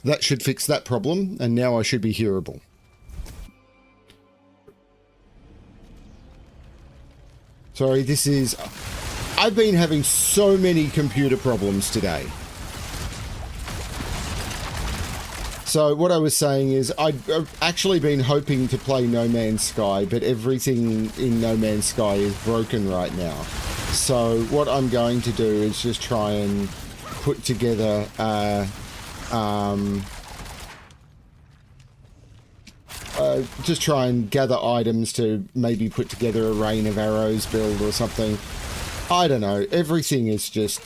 that should fix that problem, and now I should be hearable. Sorry, this is... I've been having so many computer problems today. So what I was saying is I've actually been hoping to play No Man's Sky, but everything in No Man's Sky is broken right now. So what I'm going to do is just try and put together just try and gather items to maybe put together a Rain of Arrows build or something. I don't know. Everything is just...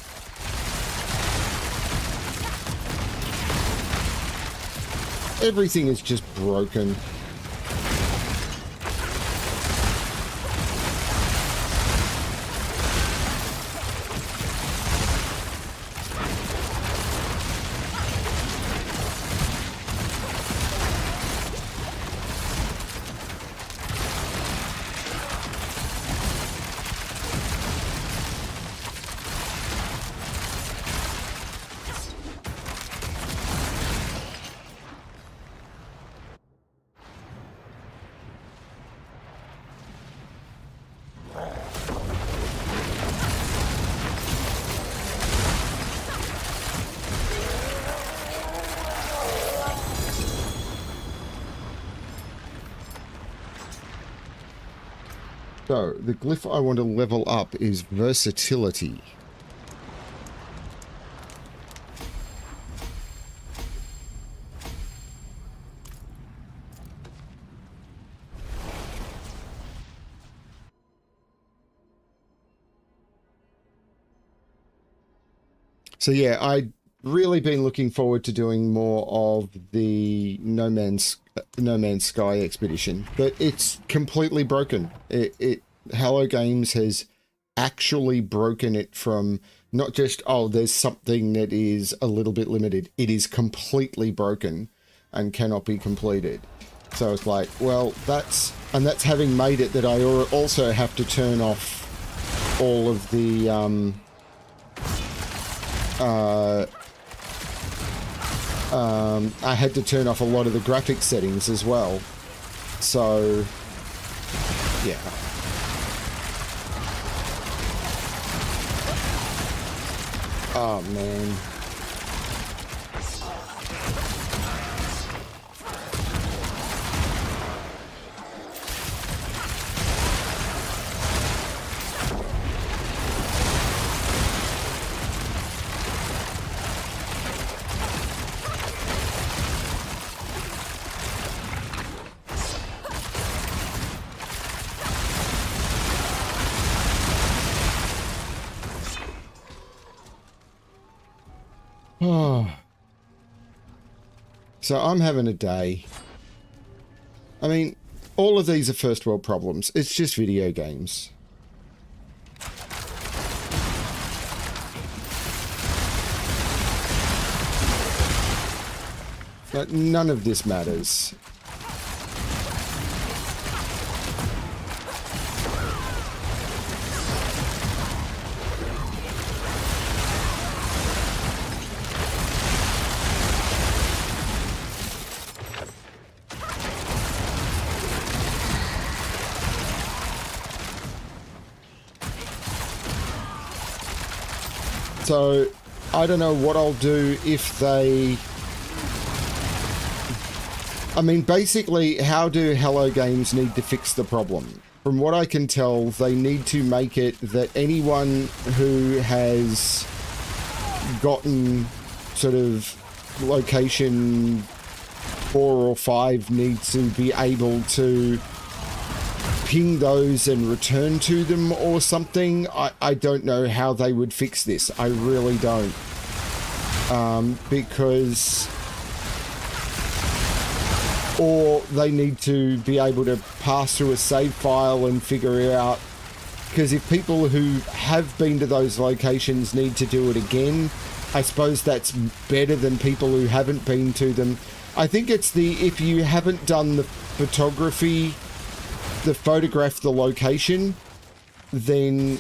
Everything is just broken. So, the glyph I want to level up is Versatility. So yeah, I'd really been looking forward to doing more of the No Man's Sky expedition, but it's completely broken. Hello Games has actually broken it from not just, oh, there's something that is a little bit limited. It is completely broken and cannot be completed. So it's like, well, that's having made it that I also have to turn off all of the I had to turn off a lot of the graphics settings as well. So, yeah. Oh, man. So I'm having a day. I mean, all of these are first world problems. It's just video games. But none of this matters. So, I don't know what I'll do if they... I mean, basically, how do Hello Games need to fix the problem? From what I can tell, they need to make it that anyone who has gotten sort of location 4 or 5 needs to be able to ping those and return to them or something. I don't know how they would fix this. I really don't. Because... Or they need to be able to pass through a save file and figure it out. Because if people who have been to those locations need to do it again, I suppose that's better than people who haven't been to them. I think it's the, if you haven't done the photography, the photograph the location, then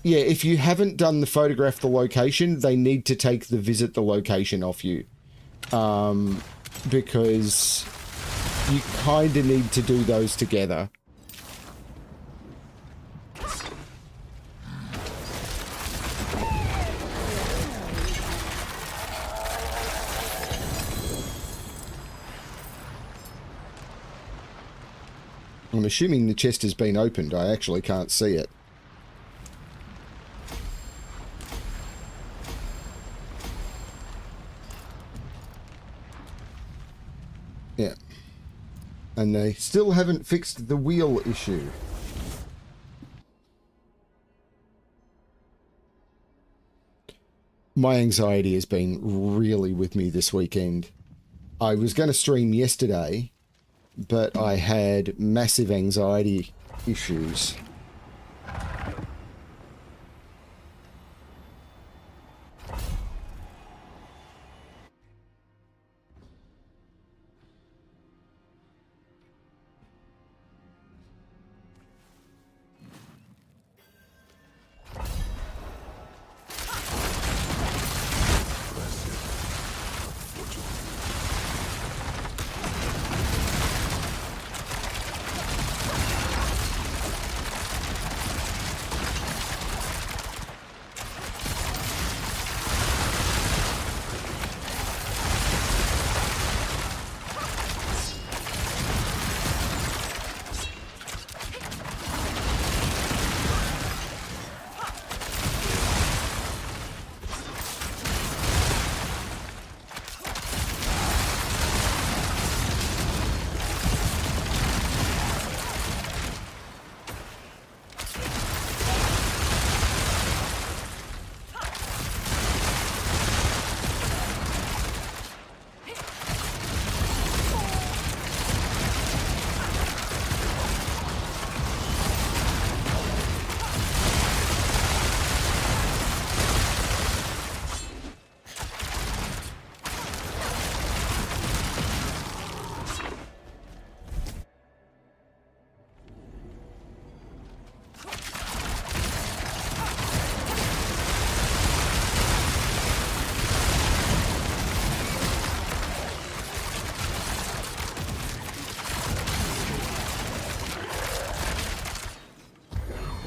yeah, if you haven't done the photograph the location, they need to take the visit the location off you. because you kind of need to do those together. I'm assuming the chest has been opened. I actually can't see it. Yeah. And they still haven't fixed the wheel issue. My anxiety has been really with me this weekend. I was going to stream yesterday, but I had massive anxiety issues.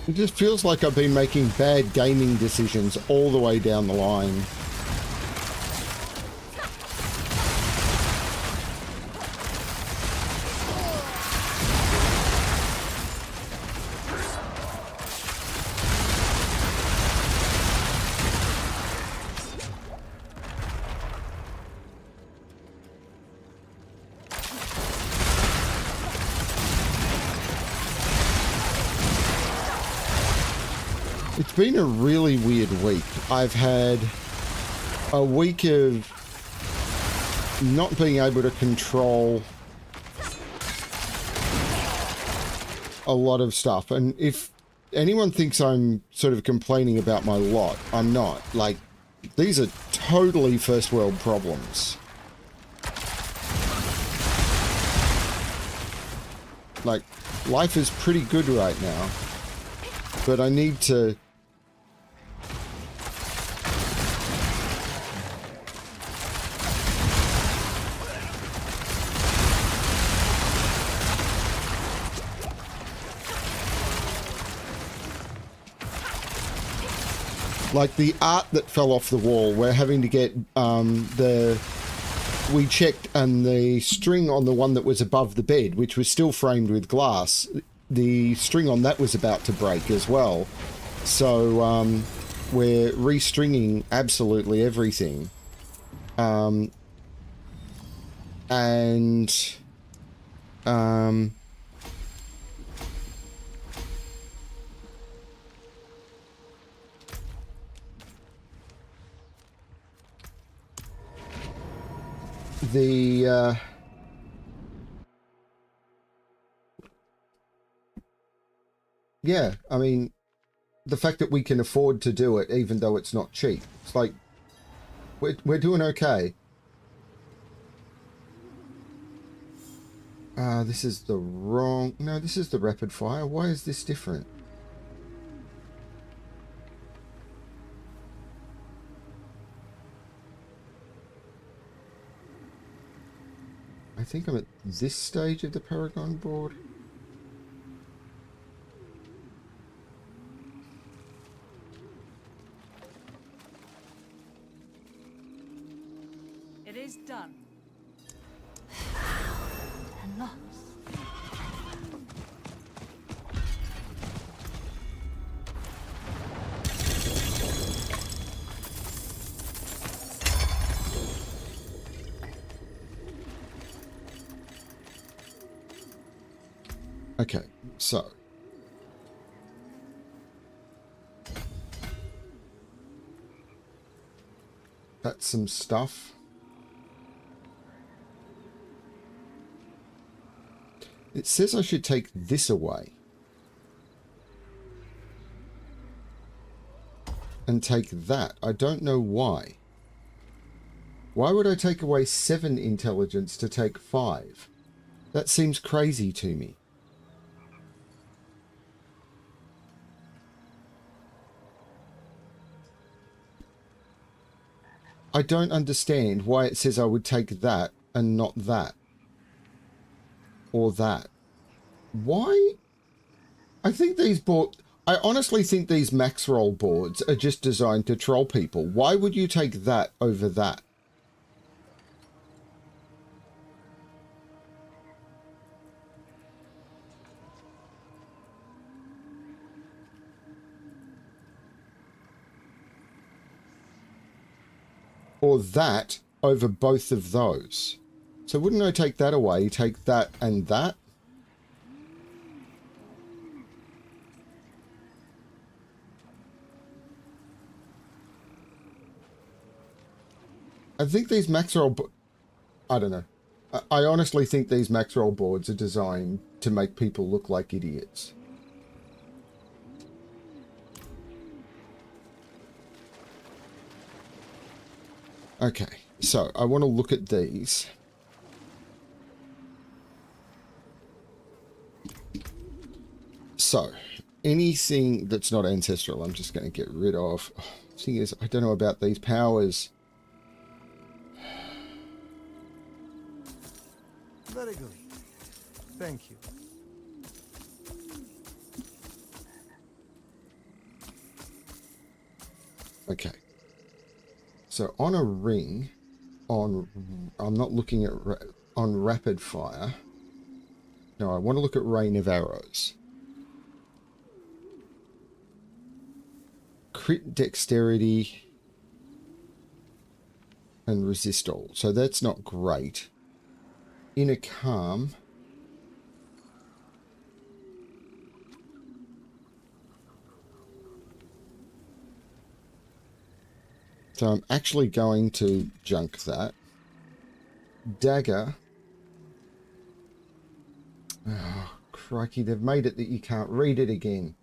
It just feels like I've been making bad gaming decisions all the way down the line. It's been a really weird week. I've had a week of not being able to control a lot of stuff. And if anyone thinks I'm sort of complaining about my lot, I'm not. Like, these are totally first world problems. Like, life is pretty good right now. But I need to... Like the art that fell off the wall, we're having to get we checked, and the string on the one that was above the bed, which was still framed with glass, the string on that was about to break as well. So we're restringing absolutely everything. Yeah, I mean, the fact that we can afford to do it, even though it's not cheap, it's like, we're doing okay. This is the wrong... No, this is the rapid fire. Why is this different? I think I'm at this stage of the Paragon board. It is done. And lost. Okay, so that's some stuff. It says I should take this away and take that. I don't know why. Why would I take away 7 intelligence to take 5? That seems crazy to me. I don't understand why it says I would take that and not that. Or that. Why? I think these boards... I honestly think these max roll boards are just designed to troll people. Why would you take that over that? Or that over both of those. So wouldn't I take that away, take that and that? I think these max roll... I don't know. I honestly think these max roll boards are designed to make people look like idiots. Okay, so I want to look at these. So, anything that's not ancestral, I'm just going to get rid of. Oh, the thing is, I don't know about these powers. Very good. Thank you. Okay. So on a ring, I'm not looking at on rapid fire. No, I want to look at rain of arrows. Crit dexterity and resist all. So that's not great. Inner calm. So I'm actually going to junk that. Dagger. Oh, crikey, they've made it that you can't read it again.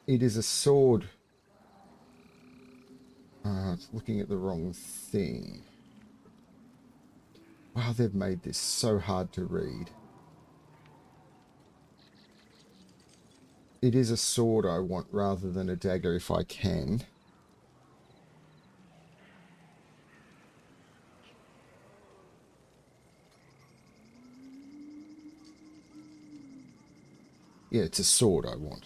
It is a sword. It's looking at the wrong thing. Wow, they've made this so hard to read. It is a sword I want rather than a dagger if I can. Yeah, it's a sword I want.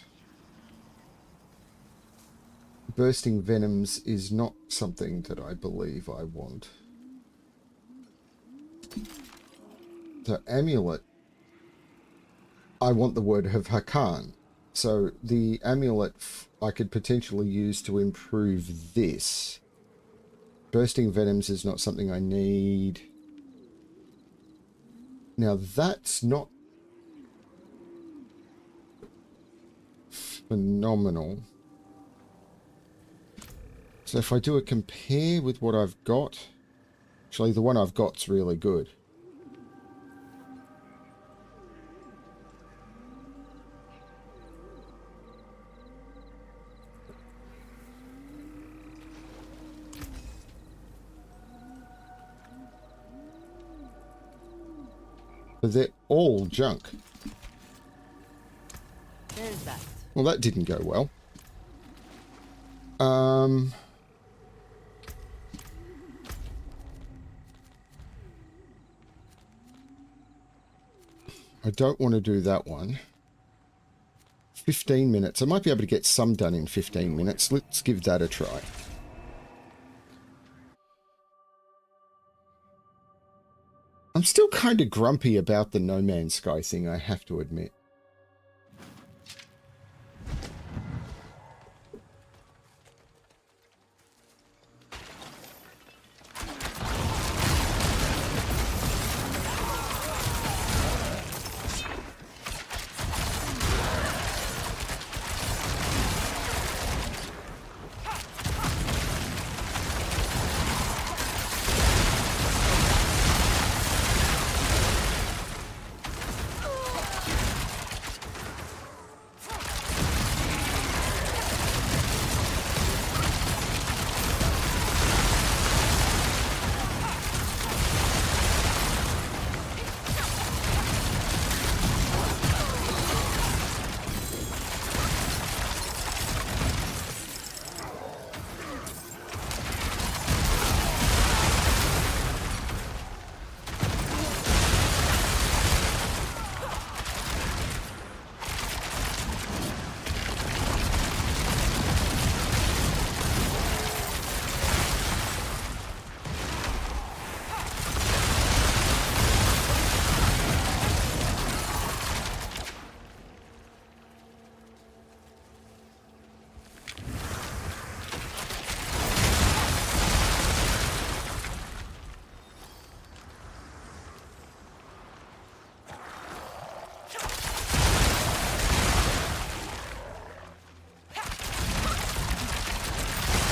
Bursting venoms is not something that I believe I want. So amulet, I want the word of Hakan. So the amulet I could potentially use to improve this. Bursting venoms is not something I need. Now that's not phenomenal. So if I do a compare with what I've got, actually the one I've got's really good. But they're all junk. There's that. Well, that didn't go well. I don't want to do that one. 15 minutes. I might be able to get some done in 15 minutes. Let's give that a try. I'm still kind of grumpy about the No Man's Sky thing, I have to admit.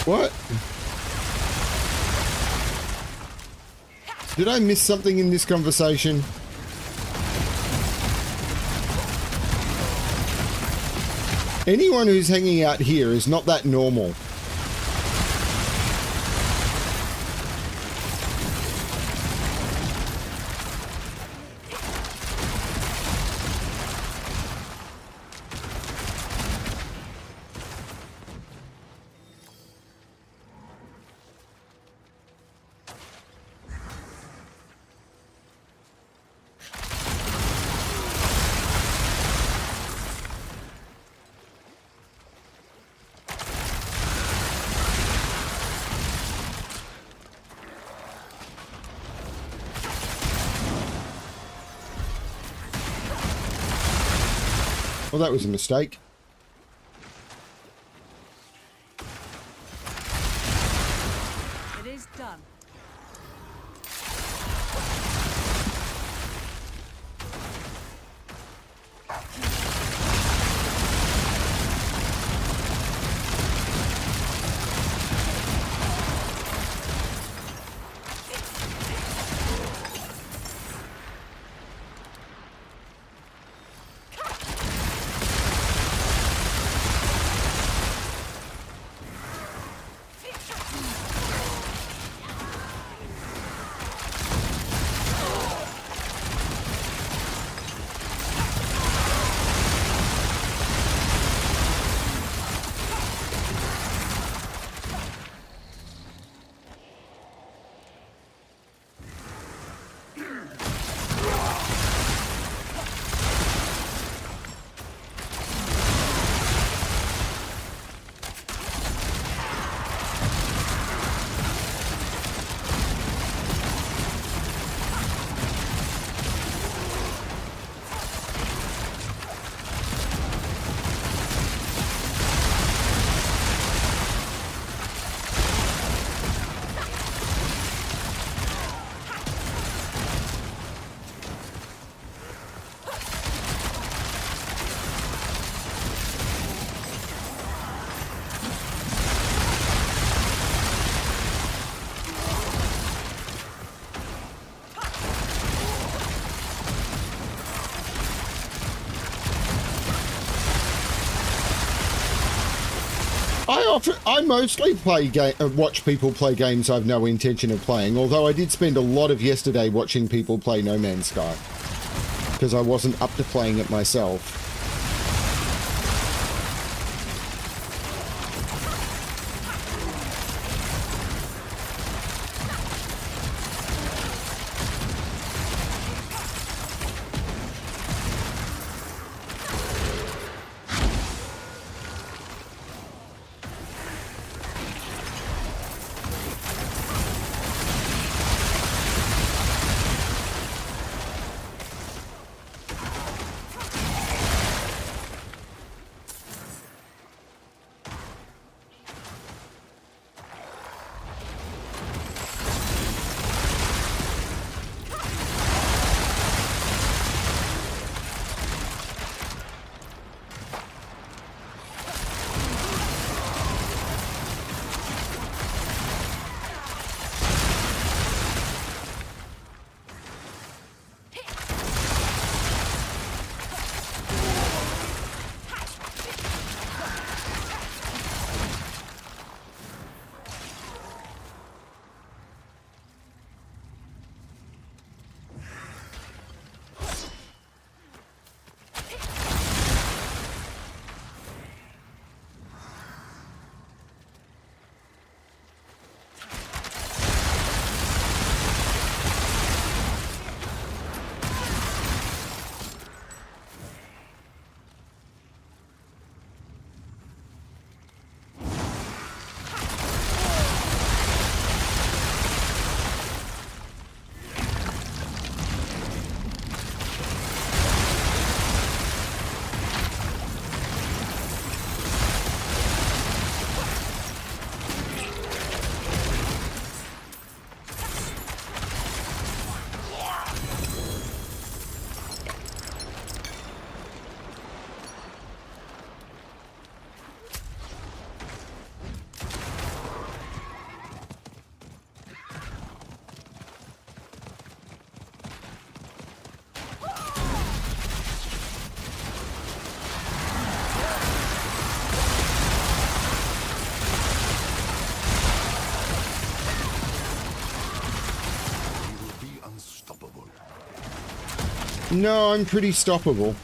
What? Did I miss something in this conversation? Anyone who's hanging out here is not that normal. Well, that was a mistake. It is done. I mostly watch people play games I've no intention of playing, although I did spend a lot of yesterday watching people play No Man's Sky, because I wasn't up to playing it myself. No, I'm pretty stoppable.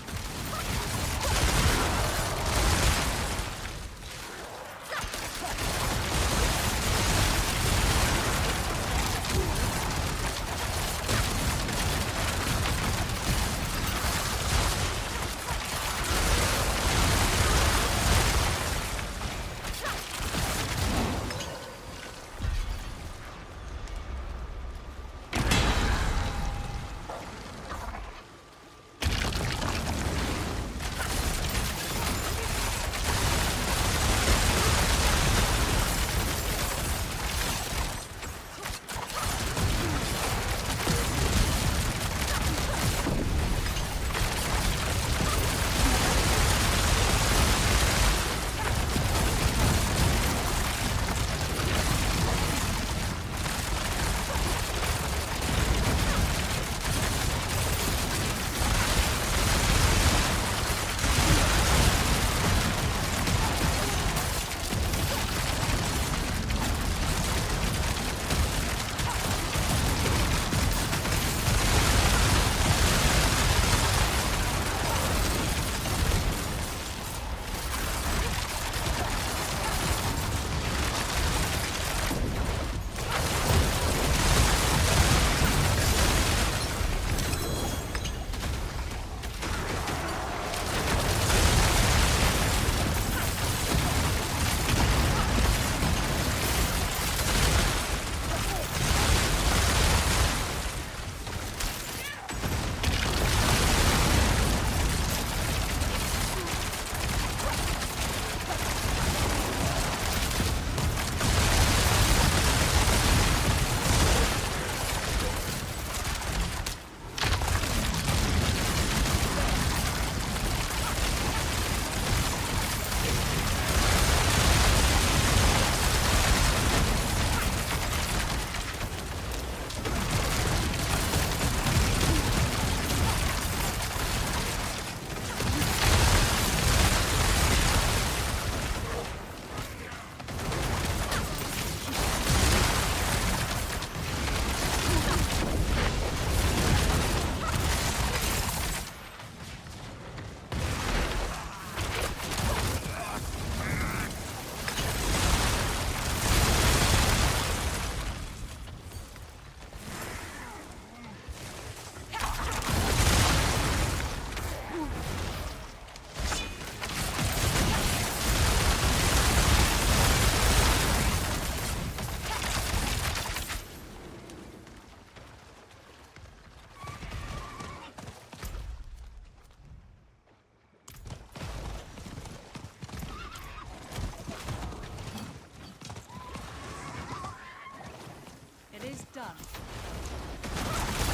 Done.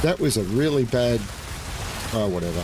That was a really bad... Oh, whatever.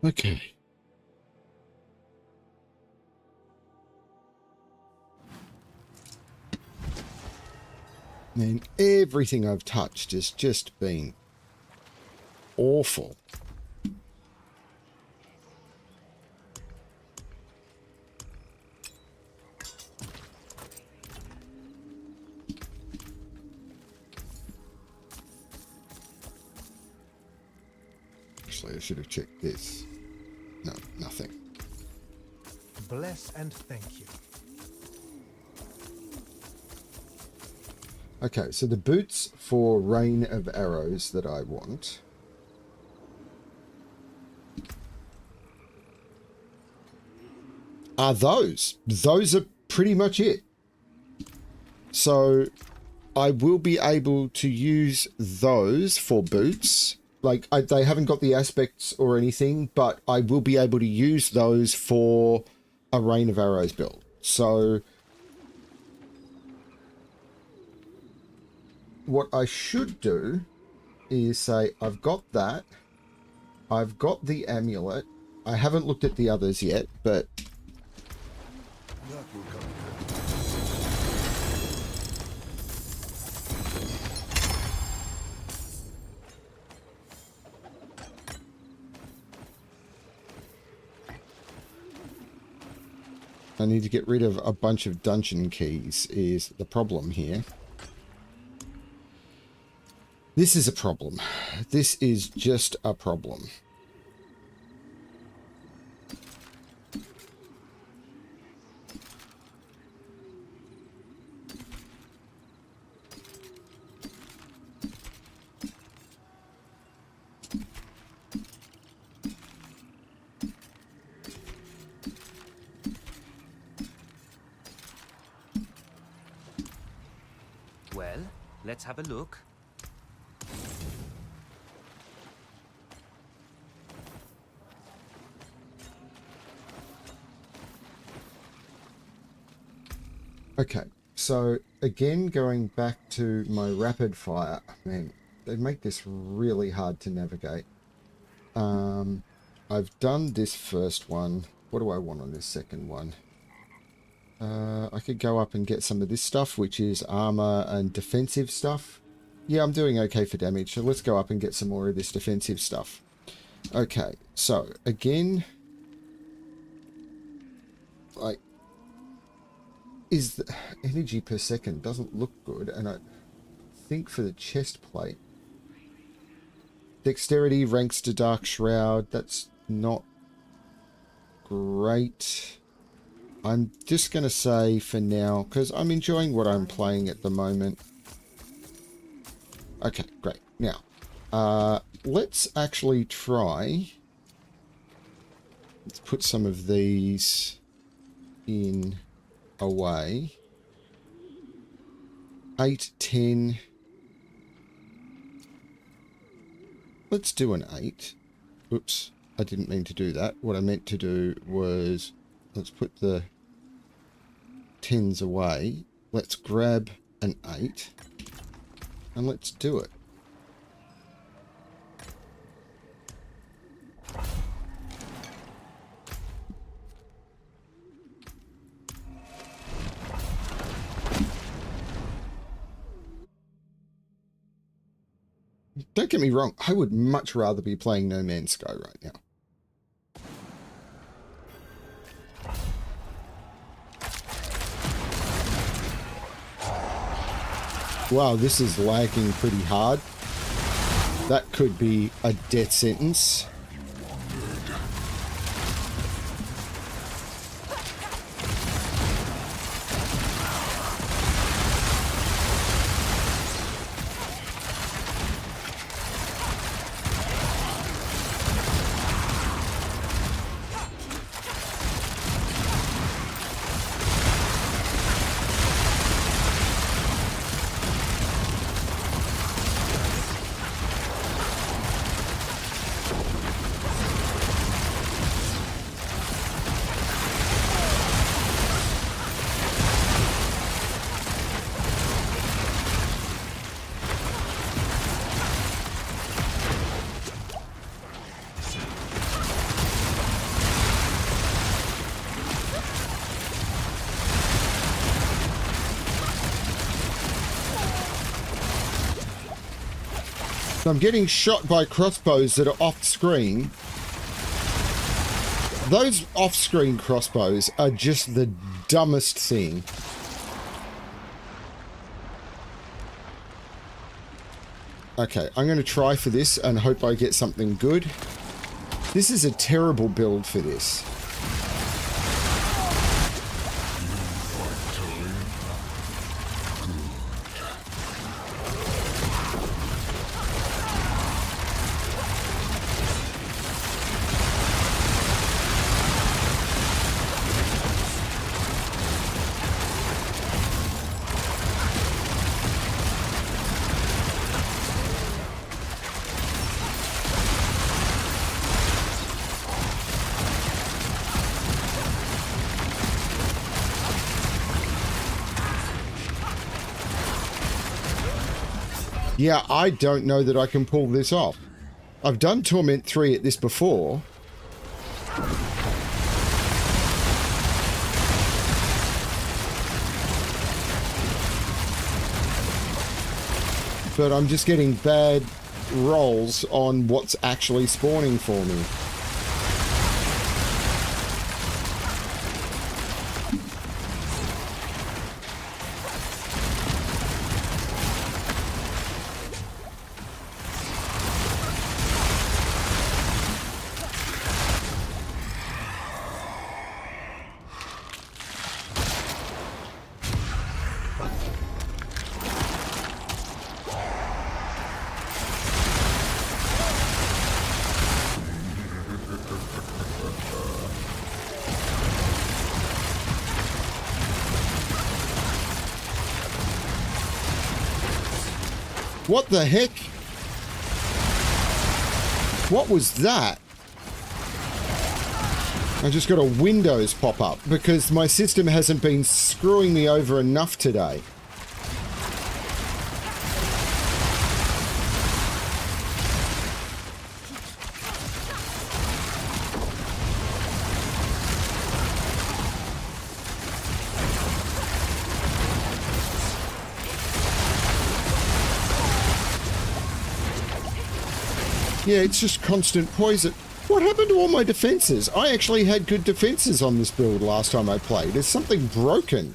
Okay. Man, everything I've touched has just been awful. Actually, I should have checked this. No, nothing. Bless and thank you. Okay, so the boots for Rain of Arrows that I want are those. Those are pretty much it. So I will be able to use those for boots. Like, they haven't got the aspects or anything, but I will be able to use those for a Rain of Arrows build. So what I should do is say, I've got that. I've got the amulet. I haven't looked at the others yet, but That will come. I need to get rid of a bunch of dungeon keys is the problem here. This is a problem. This is just a problem. Well, let's have a look. Okay, so again, going back to my rapid fire, man, they make this really hard to navigate. I've done this first one. What do I want on this second one? I could go up and get some of this stuff, which is armor and defensive stuff. Yeah, I'm doing okay for damage, so let's go up and get some more of this defensive stuff. Okay, so again, like, is the energy per second doesn't look good, and I think for the chest plate, dexterity ranks to Dark Shroud. That's not great. I'm just going to say for now, because I'm enjoying what I'm playing at the moment. Okay, great. Now, let's actually try. Let's put some of these in away. 8, 10. Let's do an 8. Oops, I didn't mean to do that. What I meant to do was, let's put the 10s away. Let's grab an 8 and let's do it. Don't get me wrong, I would much rather be playing No Man's Sky right now. Wow, this is lagging pretty hard. That could be a death sentence. So I'm getting shot by crossbows that are off screen. Those off-screen crossbows are just the dumbest thing. Okay, I'm going to try for this and hope I get something good. This is a terrible build for this. Yeah, I don't know that I can pull this off. I've done Torment 3 at this before. But I'm just getting bad rolls on what's actually spawning for me. What the heck? What was that? I just got a Windows pop up because my system hasn't been screwing me over enough today. Yeah, it's just constant poison. What happened to all my defenses? I actually had good defenses on this build last time I played. Is something broken?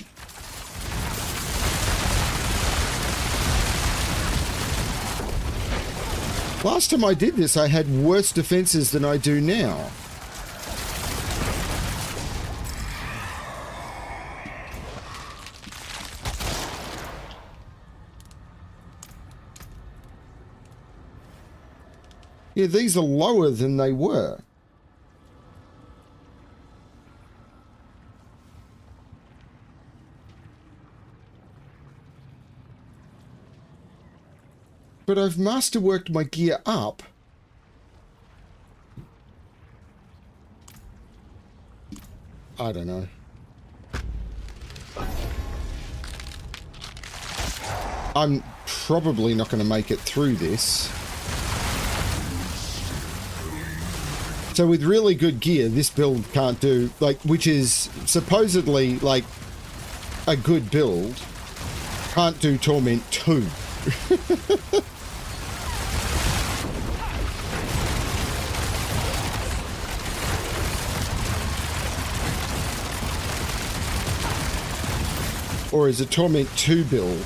Last time I did this, I had worse defenses than I do now. Yeah, these are lower than they were. But I've masterworked my gear up. I don't know. I'm probably not going to make it through this. So with really good gear, this build can't do, like, which is supposedly, like, a good build, can't do Torment 2. Or is a Torment 2 build.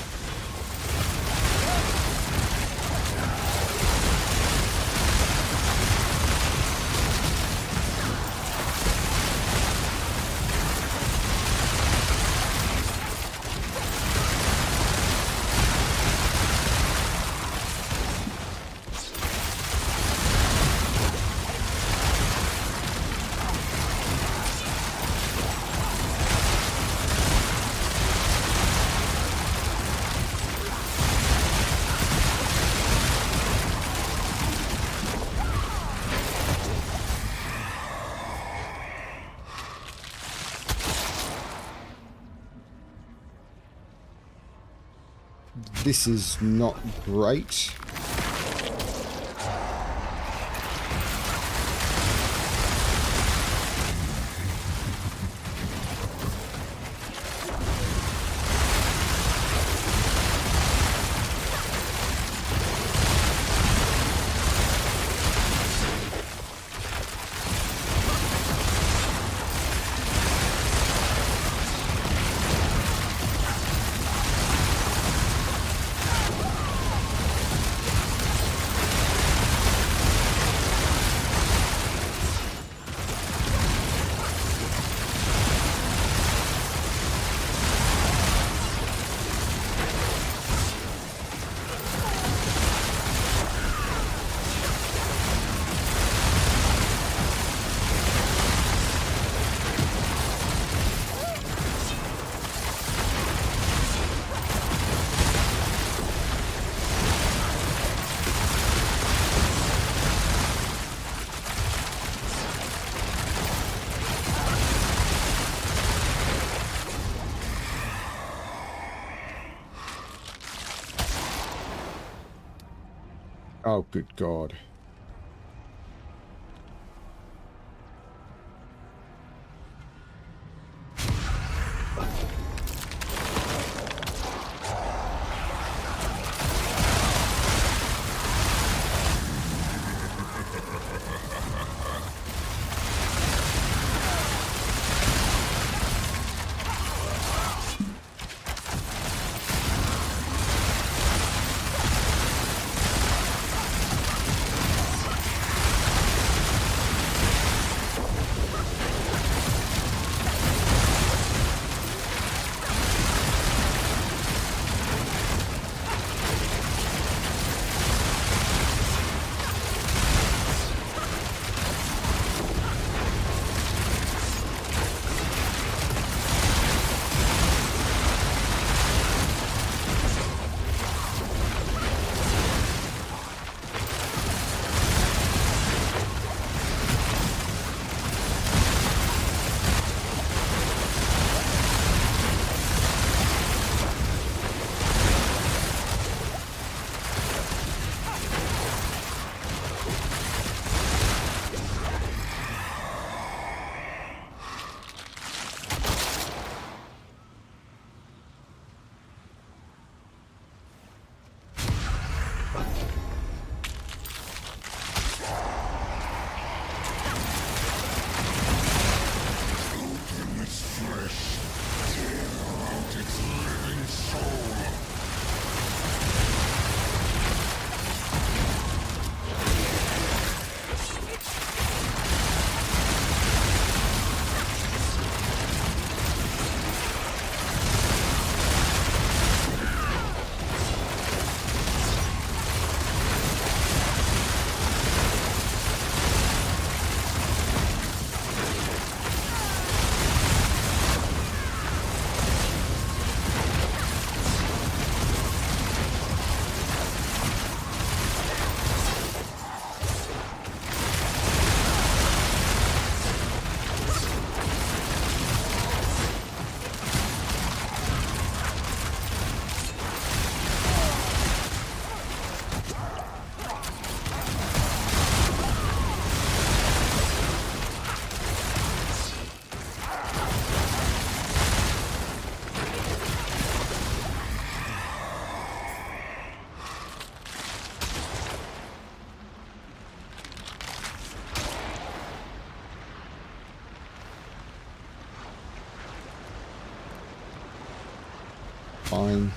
This is not great. Oh, good God. Fine.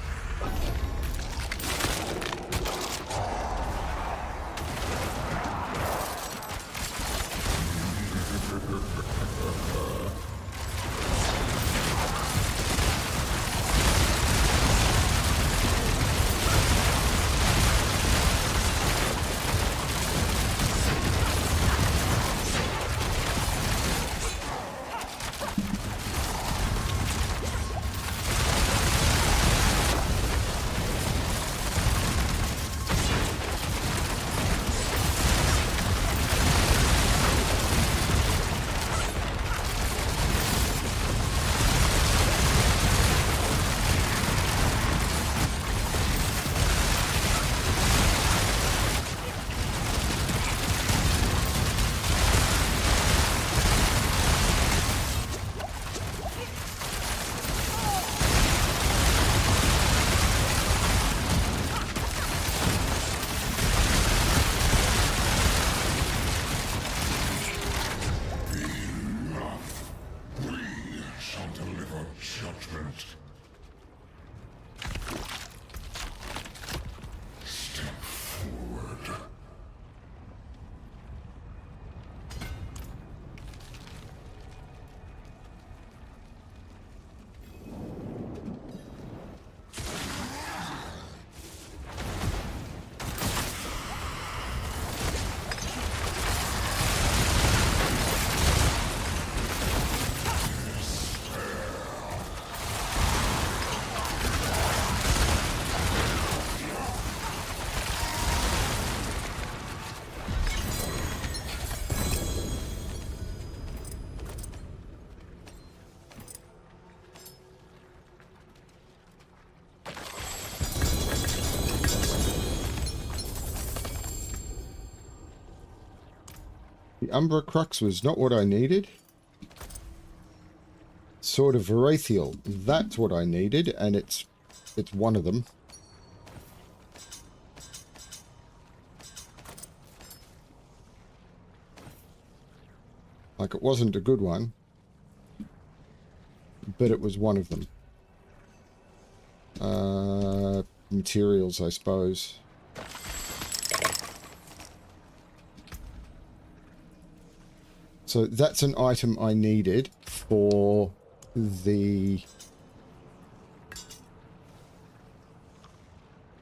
The Umbra Crux was not what I needed. Sword of Varathiel. That's what I needed, and it's one of them. Like, it wasn't a good one, but it was one of them. Materials, I suppose. So that's an item I needed for the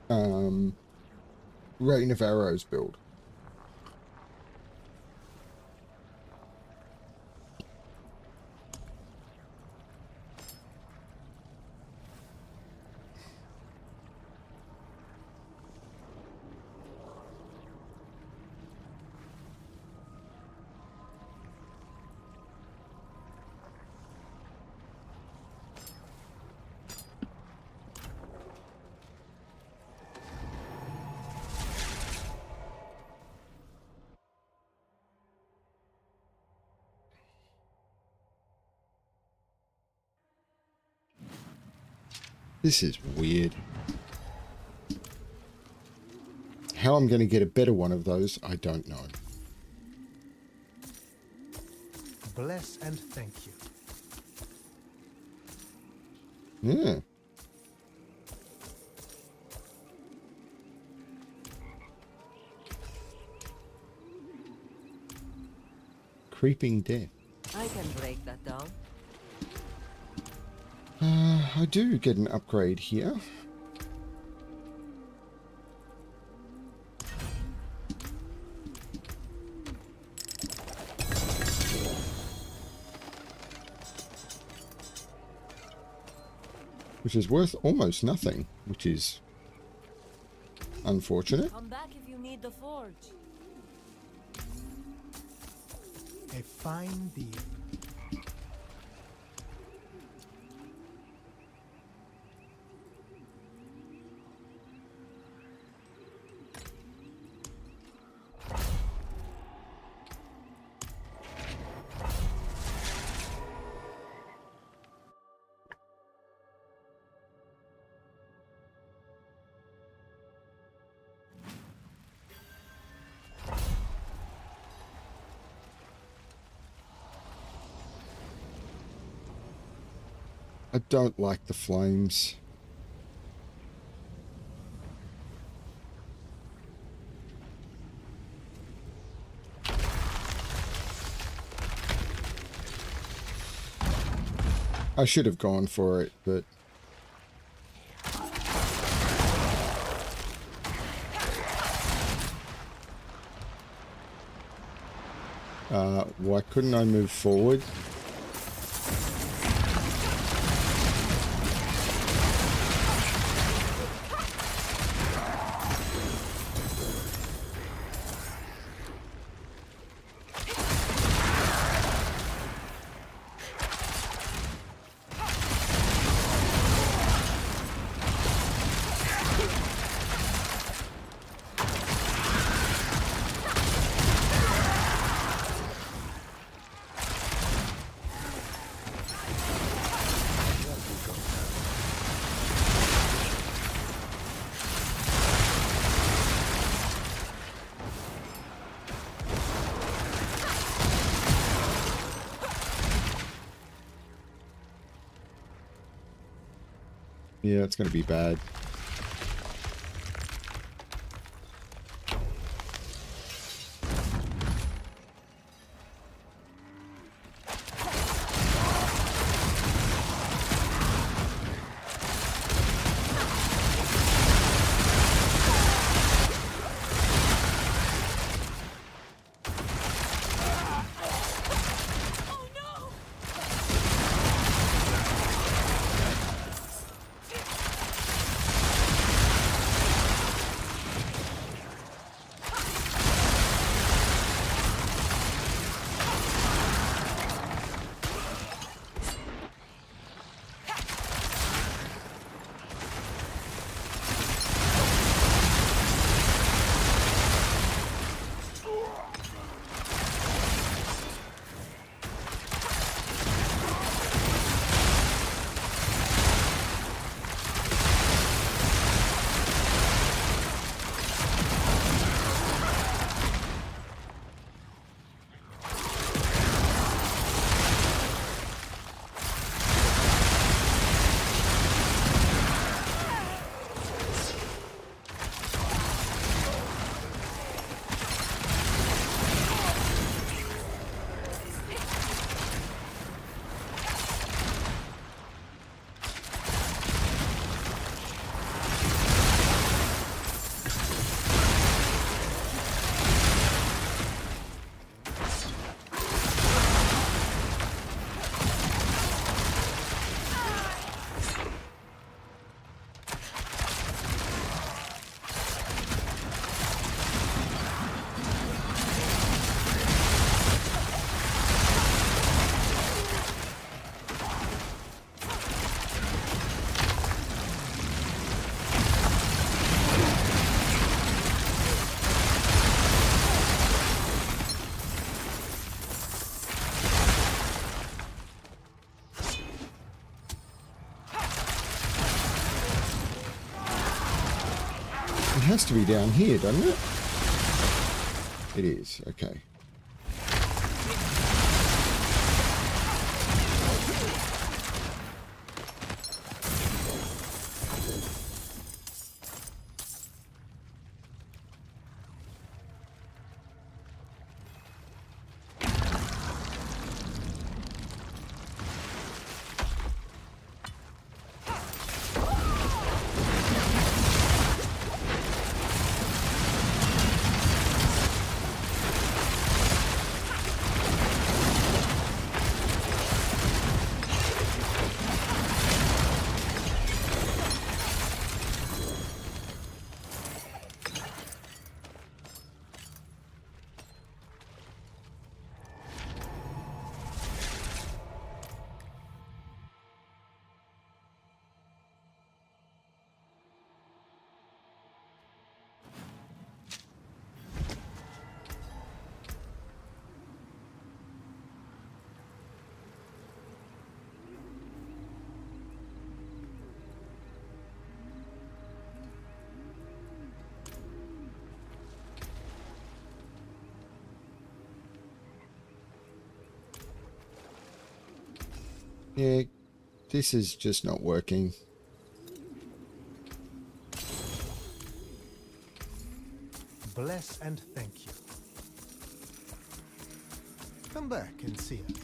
Rain of Arrows build. This is weird. How I'm going to get a better one of those, I don't know. Bless and thank you. Yeah. Creeping Death. I can break that down. I do get an upgrade here. Which is worth almost nothing, which is unfortunate. Come back if you need the forge. A fine deal. I don't like the flames. I should have gone for it, but... why couldn't I move forward? Yeah, it's going to be bad. has to be down here, doesn't it? It is, okay. Yeah, this is just not working. Bless and thank you. Come back and see us.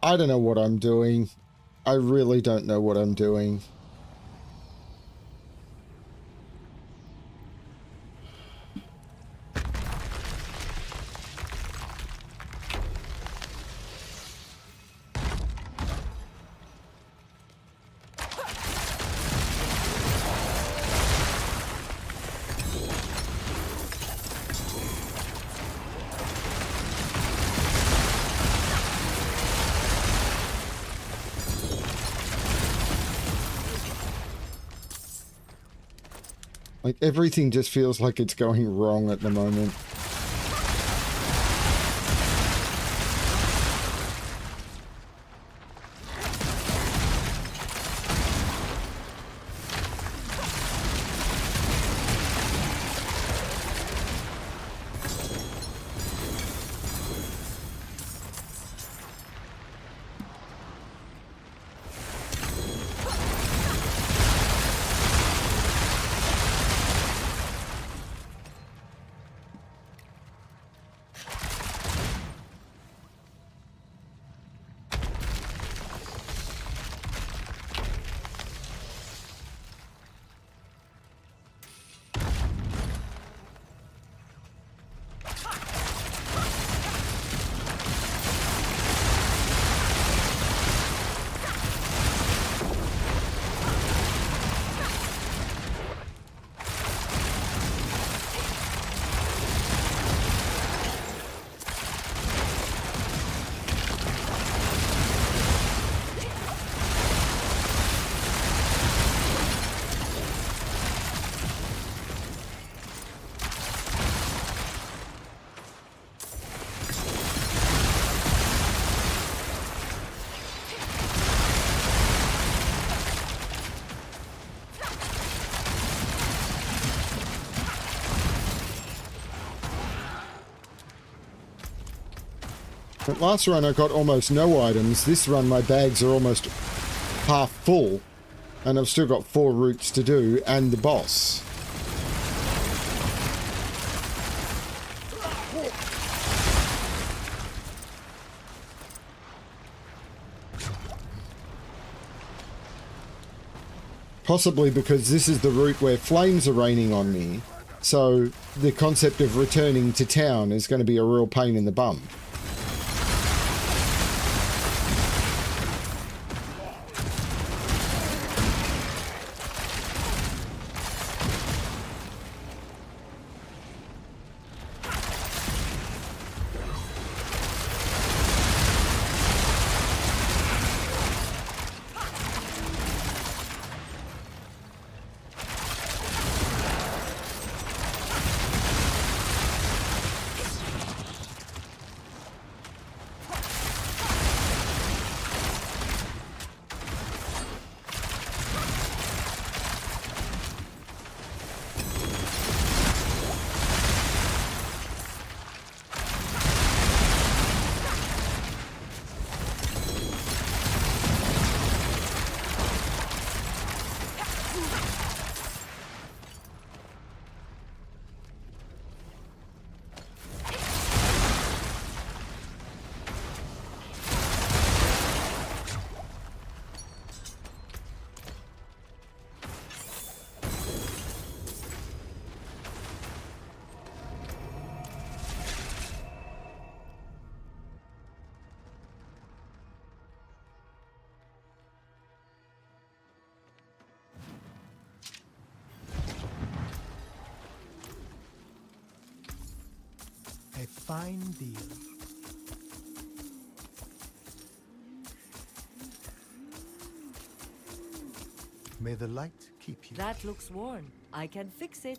I don't know what I'm doing. I really don't know what I'm doing. Like, everything just feels like it's going wrong at the moment. But last run I got almost no items. This run my bags are almost half full. And I've still got 4 routes to do and the boss. Possibly because this is the route where flames are raining on me. So the concept of returning to town is going to be a real pain in the bum. A fine deal. May the light keep you. That looks worn. I can fix it.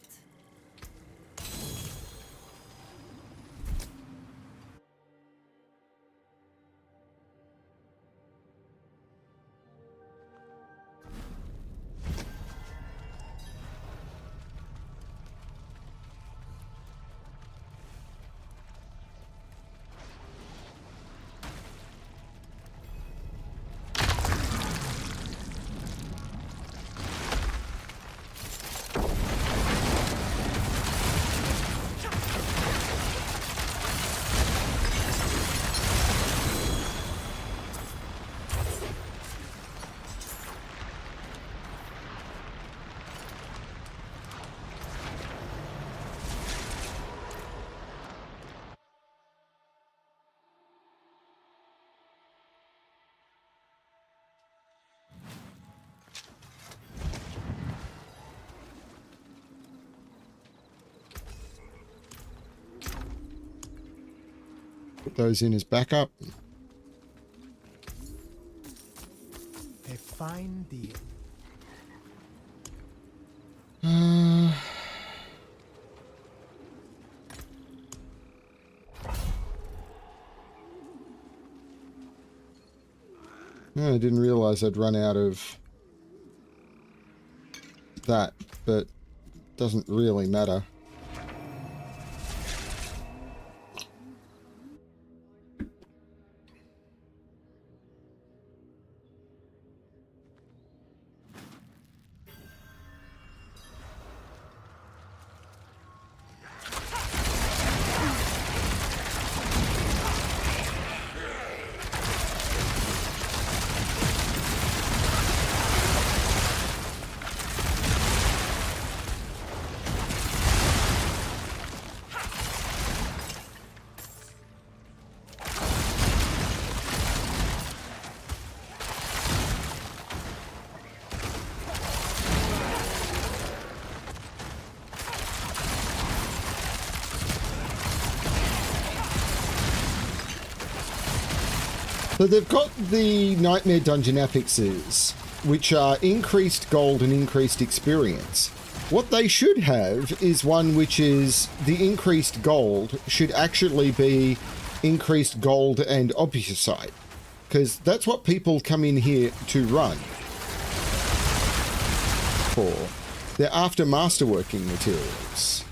Put those in as backup. A fine deal. I didn't realize I'd run out of that, but doesn't really matter. So they've got the Nightmare Dungeon affixes, which are increased gold and increased experience. What they should have is one which is the increased gold should actually be increased gold and Obfuscite, because that's what people come in here to run for. They're after masterworking materials.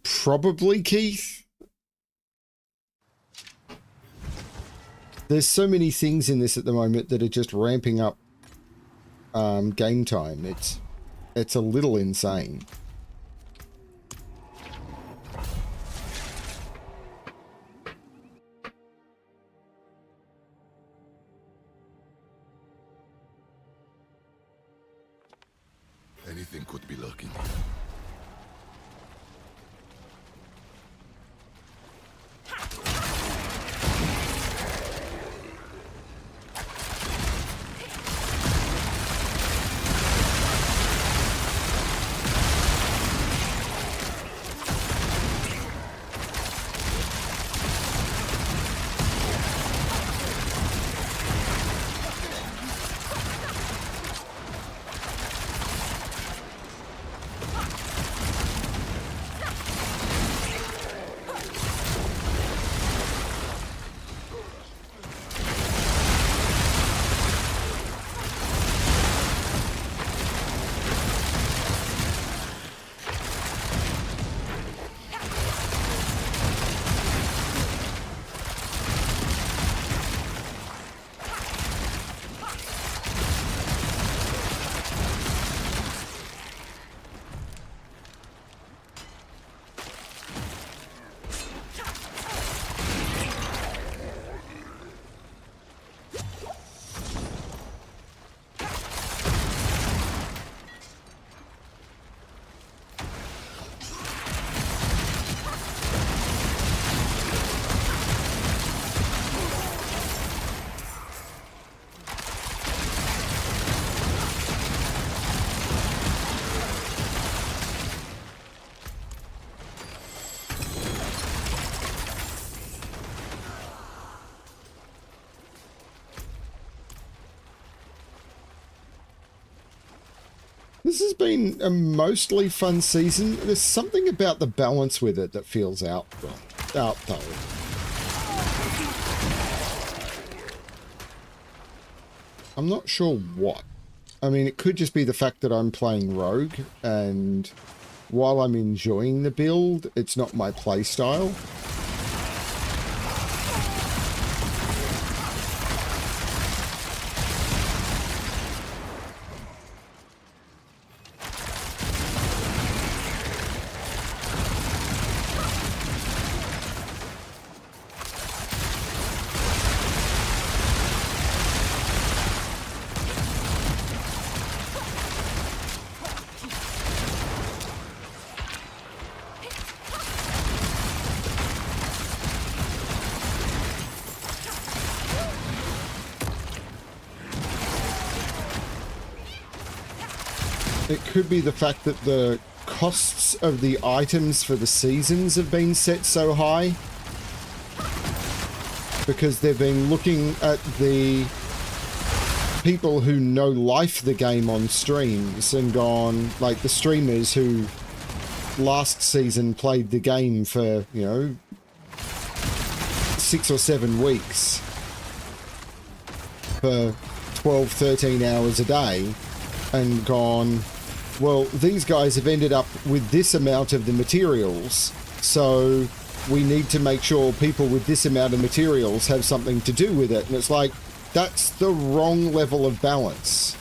Probably Keith. There's so many things in this at the moment that are just ramping up game time. It's a little insane. Anything could be lurking. This has been a mostly fun season. There's something about the balance with it that feels out though. I'm not sure what. I mean, it could just be the fact that I'm playing Rogue, and while I'm enjoying the build, it's not my play style. It could be the fact that the costs of the items for the seasons have been set so high, because they've been looking at the people who know life the game on streams and gone, like the streamers who last season played the game for, you know, 6 or 7 weeks for 12, 13 hours a day, and gone, well, these guys have ended up with this amount of the materials, so we need to make sure people with this amount of materials have something to do with it. And it's like, that's the wrong level of balance.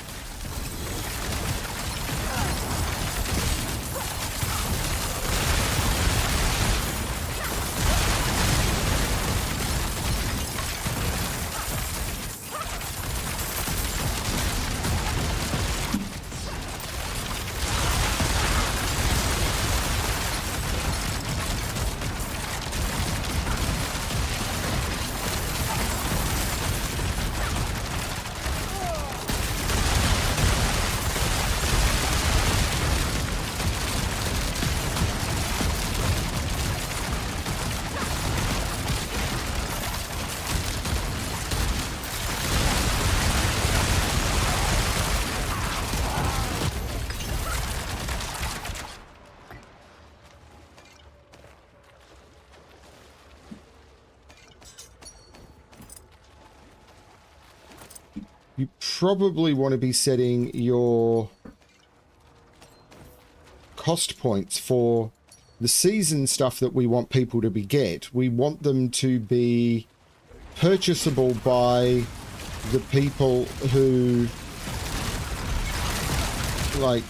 You probably want to be setting your cost points for the season stuff that we want people to we want them to be purchasable by the people who, like,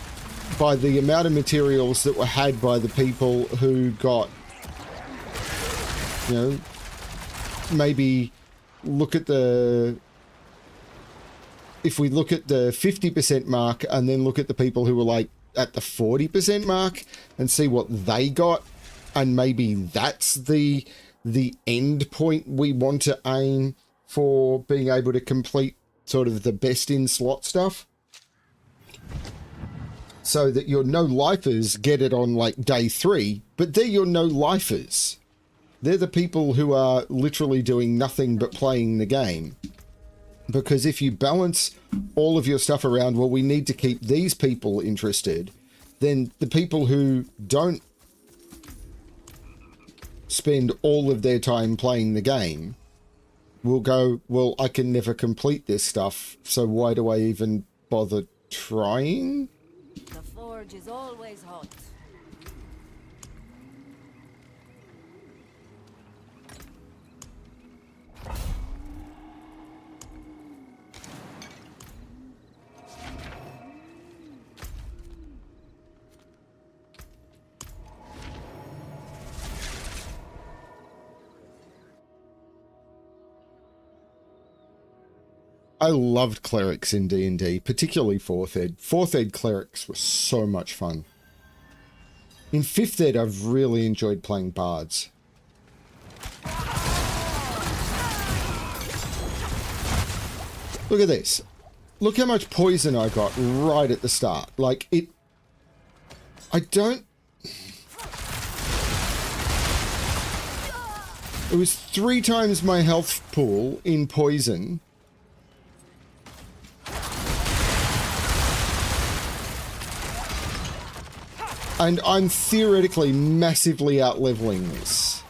by the amount of materials that were had by the people who got, you know, maybe look at the, if we look at the 50% mark and then look at the people who were like at the 40% mark and see what they got, and maybe that's the end point we want to aim for being able to complete sort of the best in slot stuff, so that your no-lifers get it on like day 3, but they're your no-lifers. They're the people who are literally doing nothing but playing the game. Because if you balance all of your stuff around, well, we need to keep these people interested, then the people who don't spend all of their time playing the game will go, well, I can never complete this stuff, so why do I even bother trying? The forge is always hot. I loved clerics in D&D, particularly 4th Ed. 4th Ed clerics were so much fun. In 5th Ed, I've really enjoyed playing bards. Look at this. Look how much poison I got right at the start. Like, it... I don't... It was 3 times my health pool in poison. And I'm theoretically massively out-leveling this.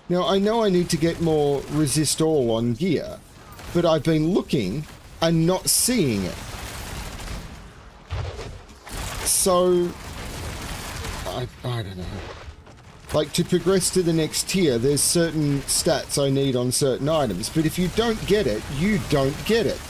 Now, I know I need to get more resist all on gear, but I've been looking and not seeing it. So, I don't know. Like, to progress to the next tier, there's certain stats I need on certain items, but if you don't get it, you don't get it.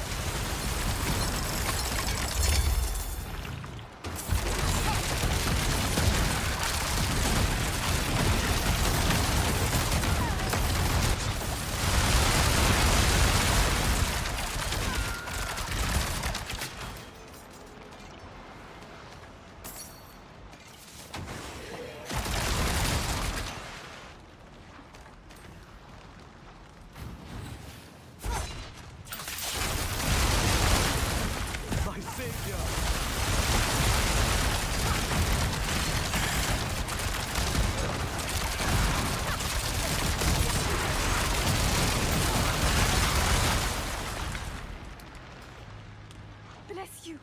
Bless you.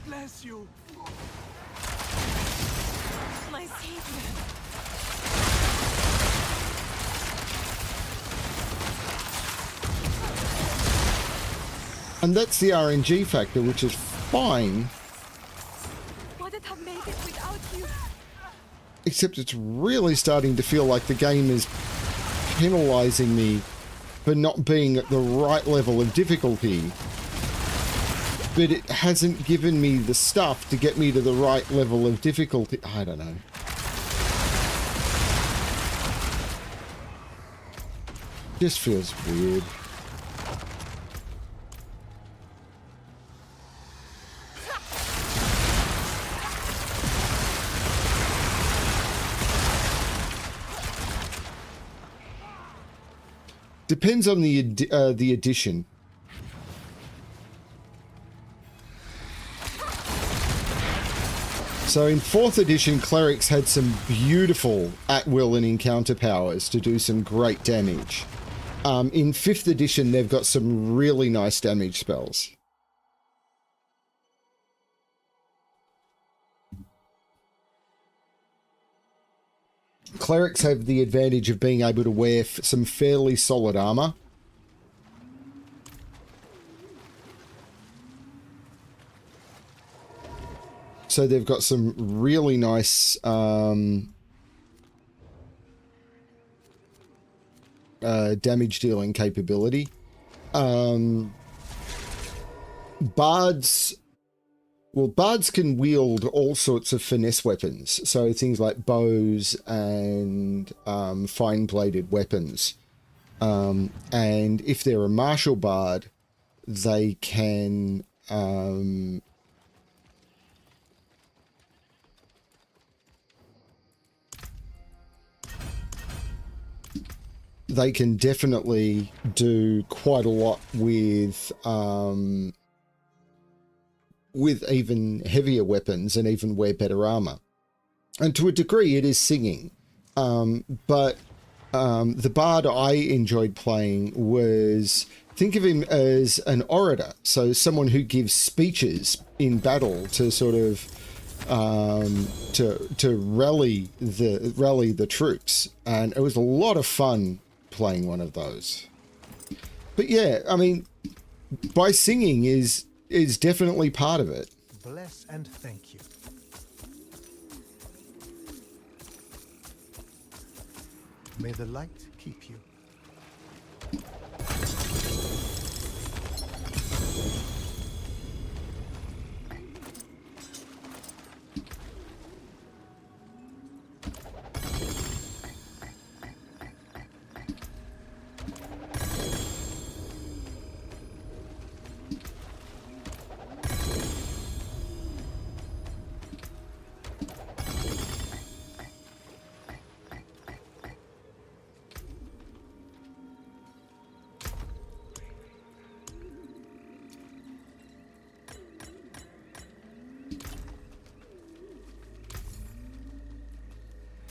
Bless you. My savior. And that's the RNG factor, which is fine. Wouldn't have made it without you. Except it's really starting to feel like the game is penalizing me for not being at the right level of difficulty. But it hasn't given me the stuff to get me to the right level of difficulty. I don't know. Just feels weird. Depends on the edition. So in 4th edition, clerics had some beautiful at-will and encounter powers to do some great damage. In 5th edition, they've got some really nice damage spells. Clerics have the advantage of being able to wear some fairly solid armor. So they've got some really nice damage dealing capability. Bards can wield all sorts of finesse weapons. So things like bows and fine-bladed weapons. And if they're a martial bard, they can... they can definitely do quite a lot with even heavier weapons and even wear better armor. And to a degree, it is singing. But the bard I enjoyed playing was, think of him as an orator. So someone who gives speeches in battle to sort of to rally the troops. And it was a lot of fun playing one of those. But yeah, I mean, by singing is definitely part of it. Bless and thank you. May the light keep you.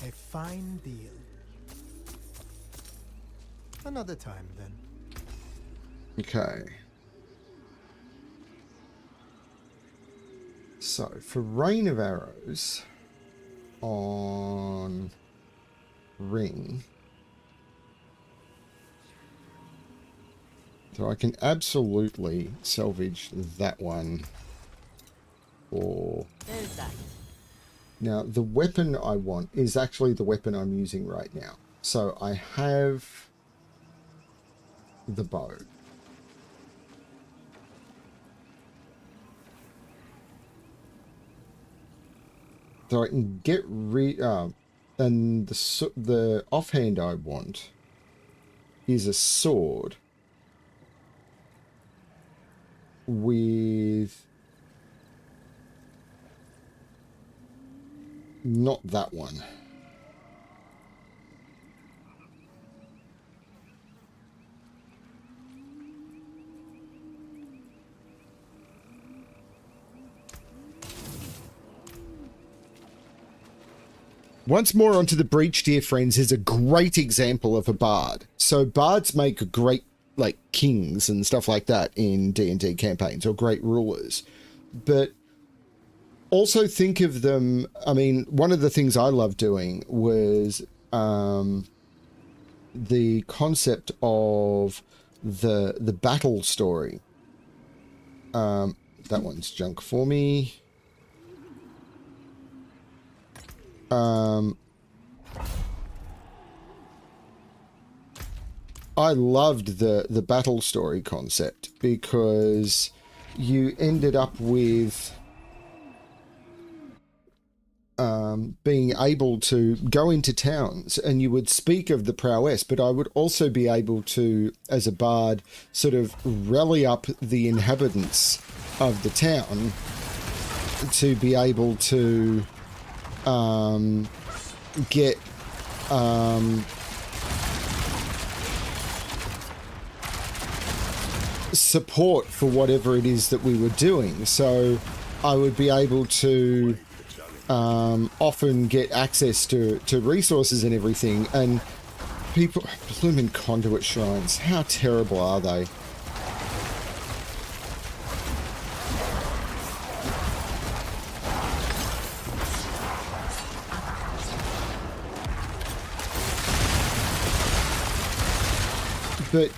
A fine deal. Another time, then. Okay. So, for Rain of Arrows on Ring, so I can absolutely salvage that one for... There's that. Now, the weapon I want is actually the weapon I'm using right now. So I have the bow. So I can get rid... and the offhand I want is a sword with... not that one. Once more onto the Breach, dear friends, is a great example of a bard. So bards make great, like, kings and stuff like that in D&D campaigns, or great rulers. But also think of them, I mean, one of the things I loved doing was the concept of the battle story. That one's junk for me. I loved the battle story concept because you ended up with being able to go into towns and you would speak of the prowess, but I would also be able to, as a bard, sort of rally up the inhabitants of the town to be able to get support for whatever it is that we were doing. So I would be able to often get access to resources and everything, and people, blooming conduit shrines, how terrible are they? But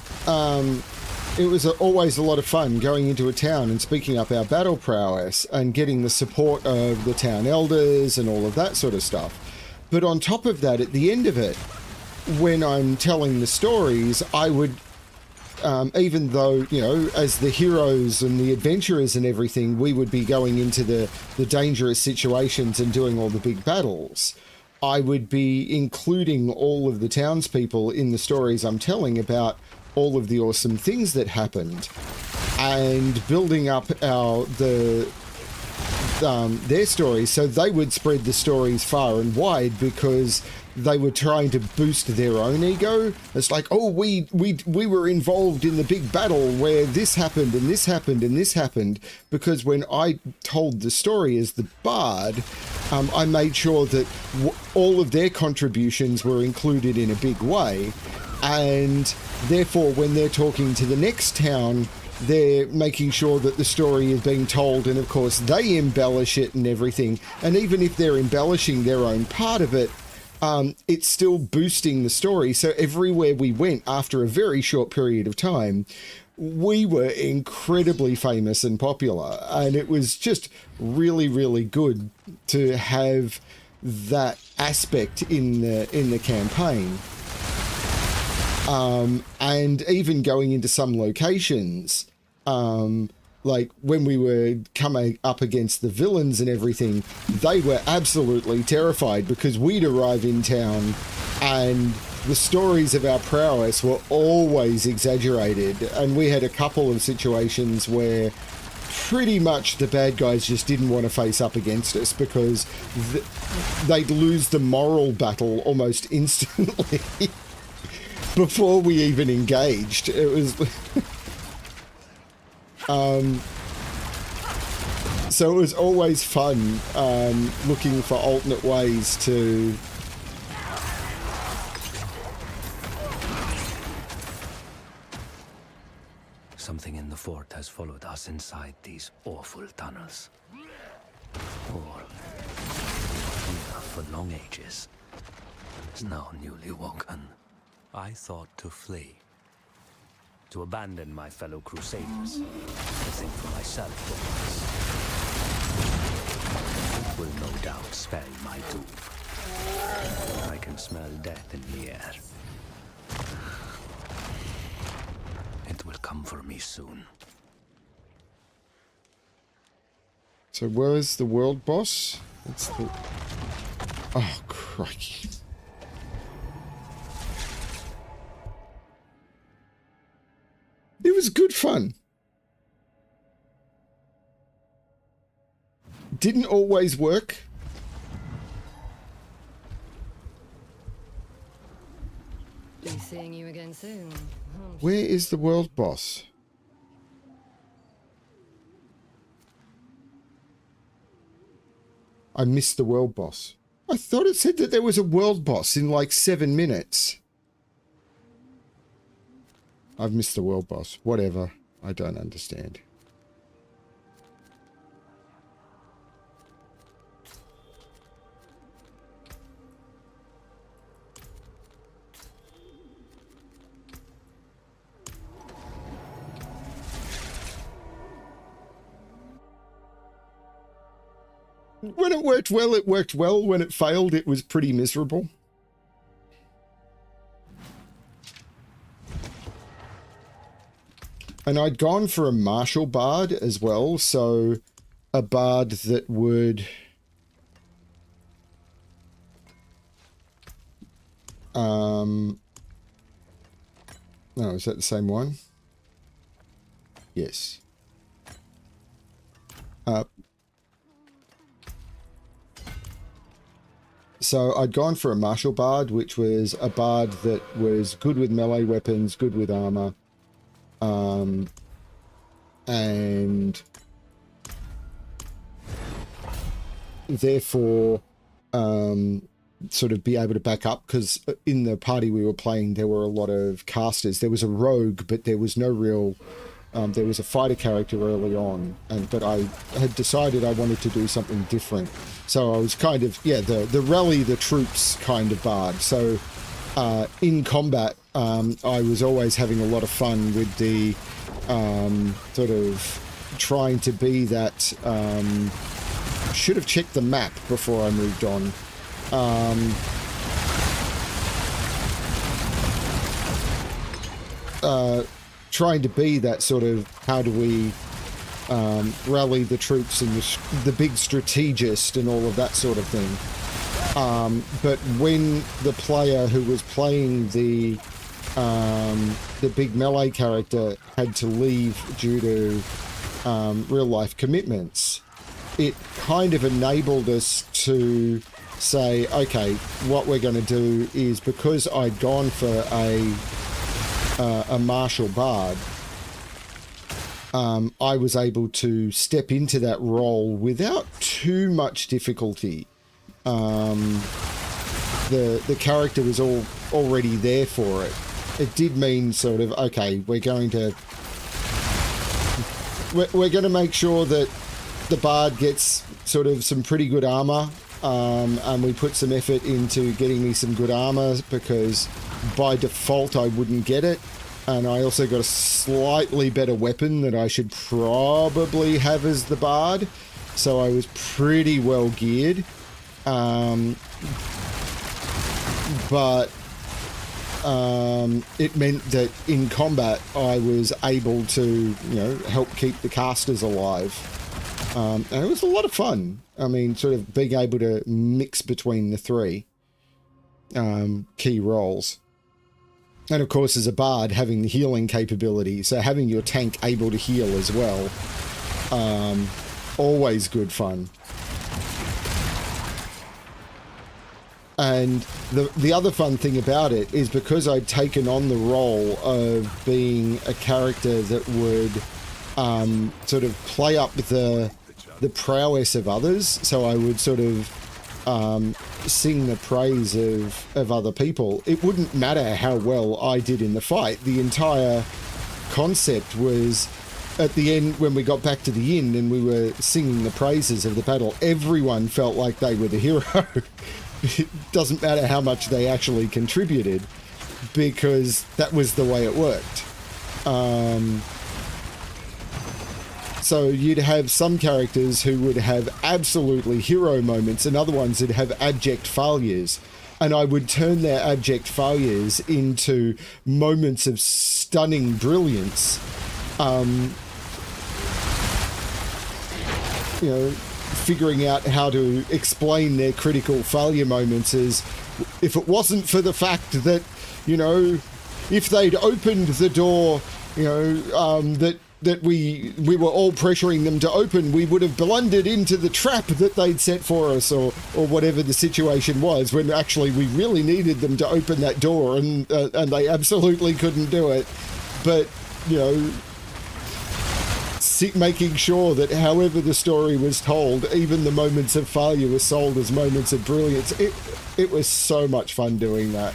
it was always a lot of fun going into a town and speaking up our battle prowess and getting the support of the town elders and all of that sort of stuff. But on top of that, at the end of it, when I'm telling the stories, I would, even though, you know, as the heroes and the adventurers and everything, we would be going into the dangerous situations and doing all the big battles, I would be including all of the townspeople in the stories I'm telling about all of the awesome things that happened, and building up their stories so they would spread the stories far and wide, because they were trying to boost their own ego. It's like, oh, we were involved in the big battle where this happened and this happened and this happened. Because when I told the story as the bard, I made sure that all of their contributions were included in a big way, and therefore when they're talking to the next town, they're making sure that the story is being told, and of course they embellish it and everything. And even if they're embellishing their own part of it, it's still boosting the story. So everywhere we went, after a very short period of time, we were incredibly famous and popular, and it was just really, really good to have that aspect in the campaign. And even going into some locations, like when we were coming up against the villains and everything, they were absolutely terrified, because we'd arrive in town and the stories of our prowess were always exaggerated. And we had a couple of situations where pretty much the bad guys just didn't want to face up against us, because they'd lose the moral battle almost instantly before we even engaged. It was so it was always fun looking for alternate ways to Something in the fort has followed us inside these awful tunnels. Or here for long ages, and is now newly woken. I thought to flee, to abandon my fellow crusaders, to think for myself for once. It will no doubt spell my doom. I can smell death in the air. It will come for me soon. So where's the world boss? It's the... Oh, crikey. It was good fun. Didn't always work. Be seeing you again soon. Oh, Where is the world boss? I missed the world boss. I thought it said that there was a world boss in like 7 minutes. I've missed the world boss. Whatever. I don't understand. When it worked well, it worked well. When it failed, it was pretty miserable. And I'd gone for a martial bard as well, so a bard that would... Oh, is that the same one? Yes. So I'd gone for a martial bard, which was a bard that was good with melee weapons, good with armor, and therefore sort of be able to back up, because in the party we were playing there were a lot of casters. There was a rogue, but there was no real there was a fighter character early on, but I had decided I wanted to do something different, so I was kind of the rally the troops kind of bard. So in combat I was always having a lot of fun with the sort of trying to be that should have checked the map before I moved on. Trying to be that sort of, how do we rally the troops and the big strategist and all of that sort of thing. But when the player who was playing the big melee character had to leave due to real life commitments, it kind of enabled us to say, okay, what we're going to do is, because I'd gone for a martial bard, I was able to step into that role without too much difficulty. The character was already there for it. It did mean sort of, okay, we're going to make sure that the bard gets sort of some pretty good armor, and we put some effort into getting me some good armor, because by default I wouldn't get it, and I also got a slightly better weapon that I should probably have as the bard, so I was pretty well geared. But it meant that in combat I was able to, help keep the casters alive. And it was a lot of fun. I mean, sort of being able to mix between the three key roles. And of course, as a bard, having the healing capability, so having your tank able to heal as well, always good fun. And the other fun thing about it is, because I'd taken on the role of being a character that would sort of play up the prowess of others, so I would sort of sing the praise of other people. It wouldn't matter how well I did in the fight. The entire concept was, at the end, when we got back to the inn and we were singing the praises of the battle, everyone felt like they were the hero. It doesn't matter how much they actually contributed, because that was the way it worked. So you'd have some characters who would have absolutely hero moments, and other ones that have abject failures. And I would turn their abject failures into moments of stunning brilliance. Figuring out how to explain their critical failure moments is, if it wasn't for the fact that, if they'd opened the door, that we were all pressuring them to open, we would have blundered into the trap that they'd set for us, or whatever the situation was, when actually we really needed them to open that door, and they absolutely couldn't do it. But, making sure that however the story was told, even the moments of failure were sold as moments of brilliance. It was so much fun doing that.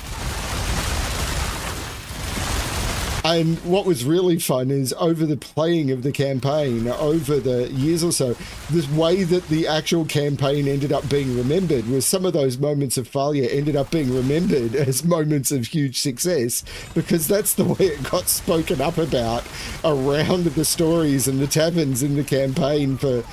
And what was really fun is, over the playing of the campaign, over the years or so, the way that the actual campaign ended up being remembered was, some of those moments of failure ended up being remembered as moments of huge success, because that's the way it got spoken up about around the stories and the taverns in the campaign for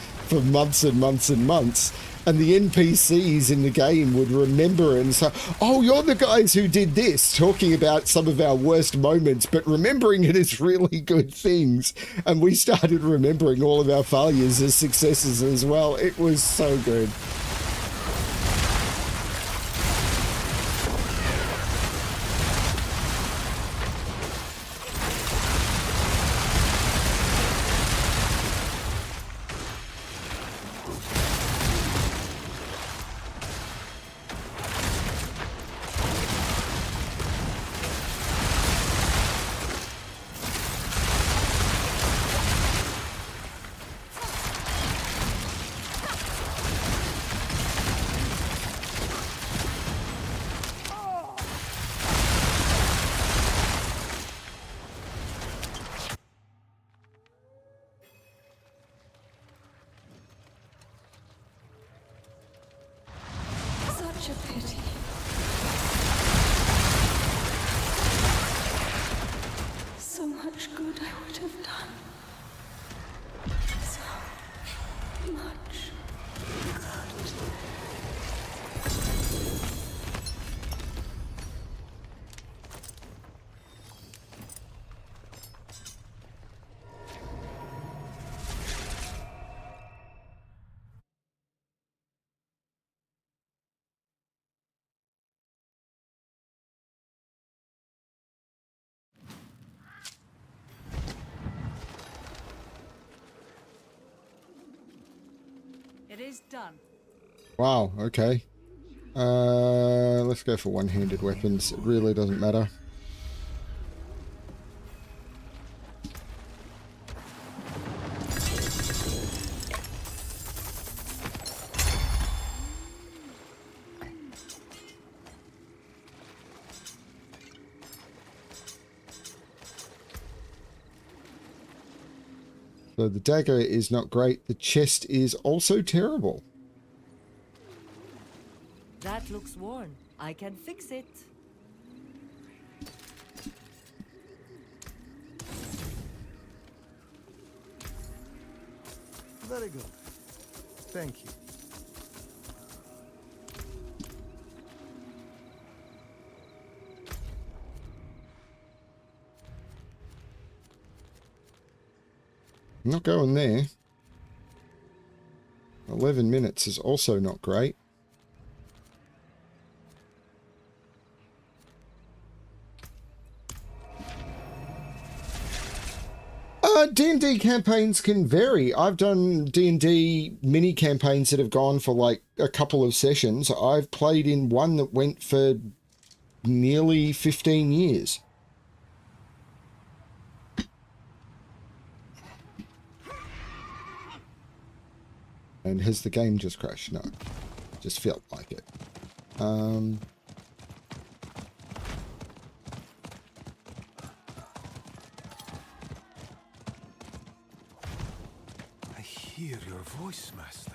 months and months and months. And the NPCs in the game would remember it and say, oh, you're the guys who did this, talking about some of our worst moments, but remembering it as really good things. And we started remembering all of our failures as successes as well. It was so good. much good I would have done. So much good. It is done. Wow, okay. Let's go for one-handed weapons. It really doesn't matter. So the dagger is not great. The chest is also terrible. That looks worn. I can fix it. Very good. Thank you. Not going there. 11 minutes is also not great. D&D campaigns can vary. I've done D&D mini campaigns that have gone for like a couple of sessions. I've played in one that went for nearly 15 years. And has the game just crashed? No. Just felt like it. I hear your voice, Master.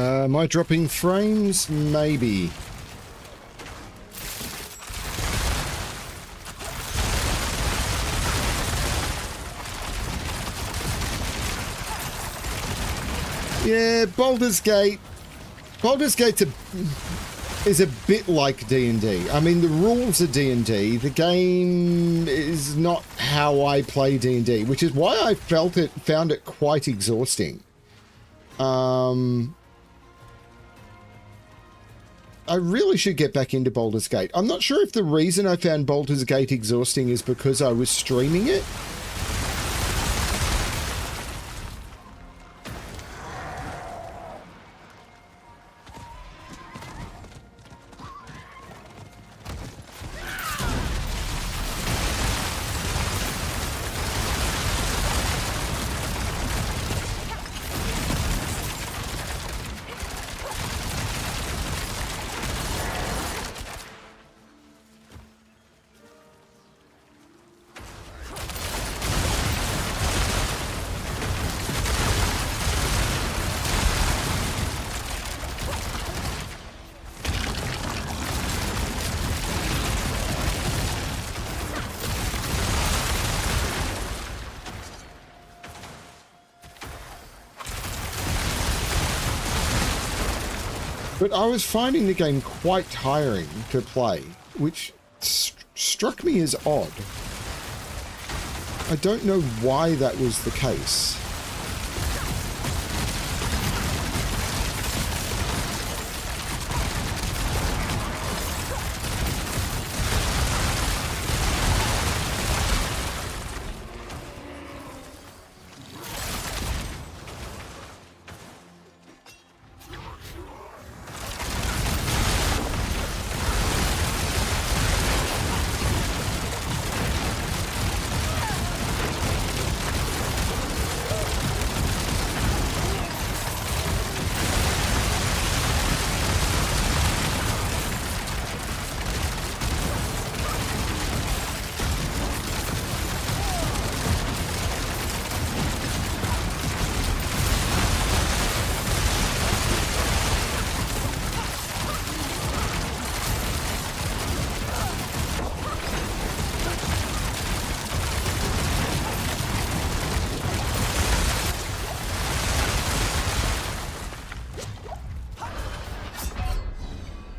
Am I dropping frames? Maybe. Yeah, Baldur's Gate. Baldur's Gate is a bit like D&D. I mean, the rules are D&D. The game is not how I play D&D, which is why I found it quite exhausting. I really should get back into Baldur's Gate. I'm not sure if the reason I found Baldur's Gate exhausting is because I was streaming it. But I was finding the game quite tiring to play, which struck me as odd. I don't know why that was the case.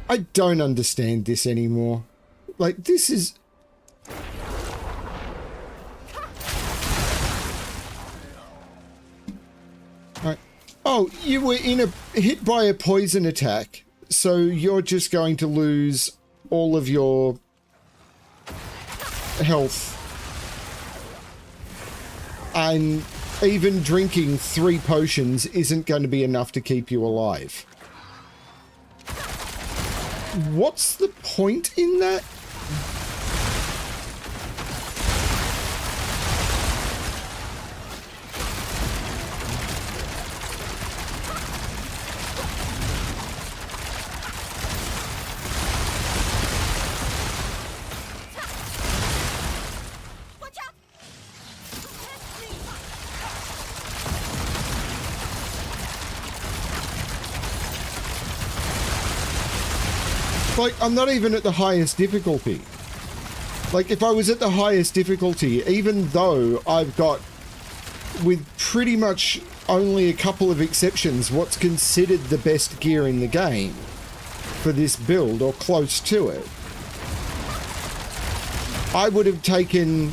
I don't understand this anymore. Like, this is... Right. Oh, you were hit by a poison attack, so you're just going to lose all of your health. And even drinking 3 potions isn't going to be enough to keep you alive. What's the point in that? Like, I'm not even at the highest difficulty. Like, if I was at the highest difficulty, even though I've got, with pretty much only a couple of exceptions, what's considered the best gear in the game for this build, or close to it, I would have taken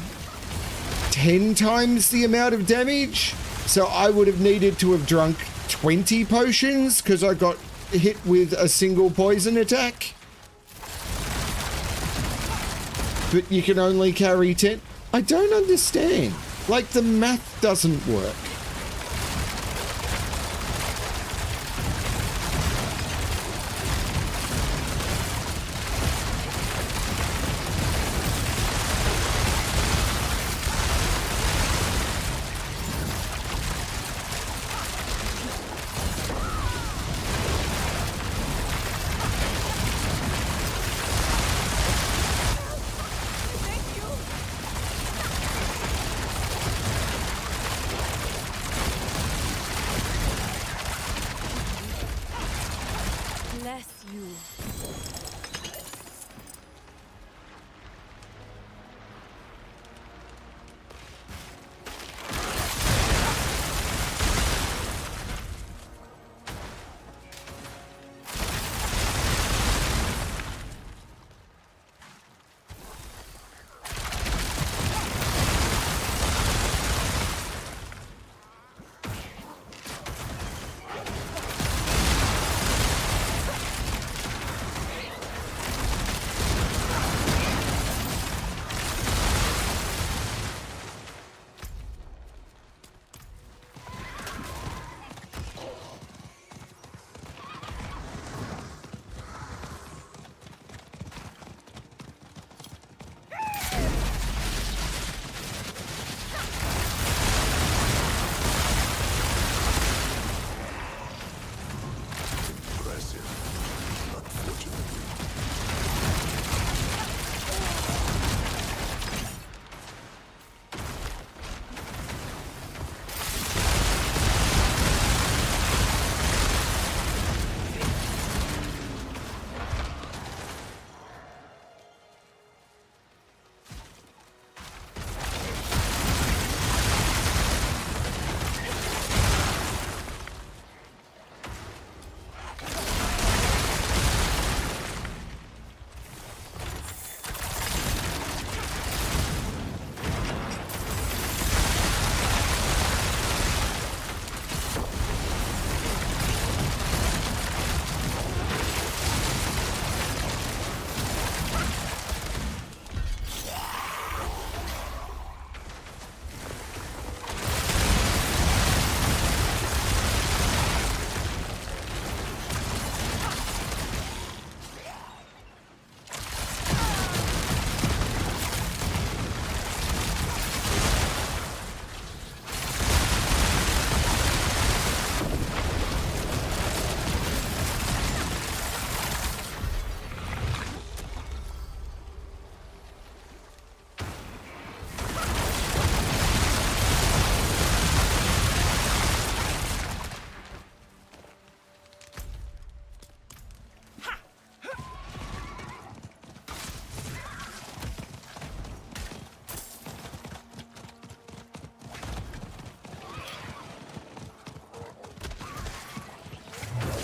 10 times the amount of damage. So I would have needed to have drunk 20 potions because I got hit with a single poison attack. But you can only carry 10. I don't understand. Like, the math doesn't work. bless you.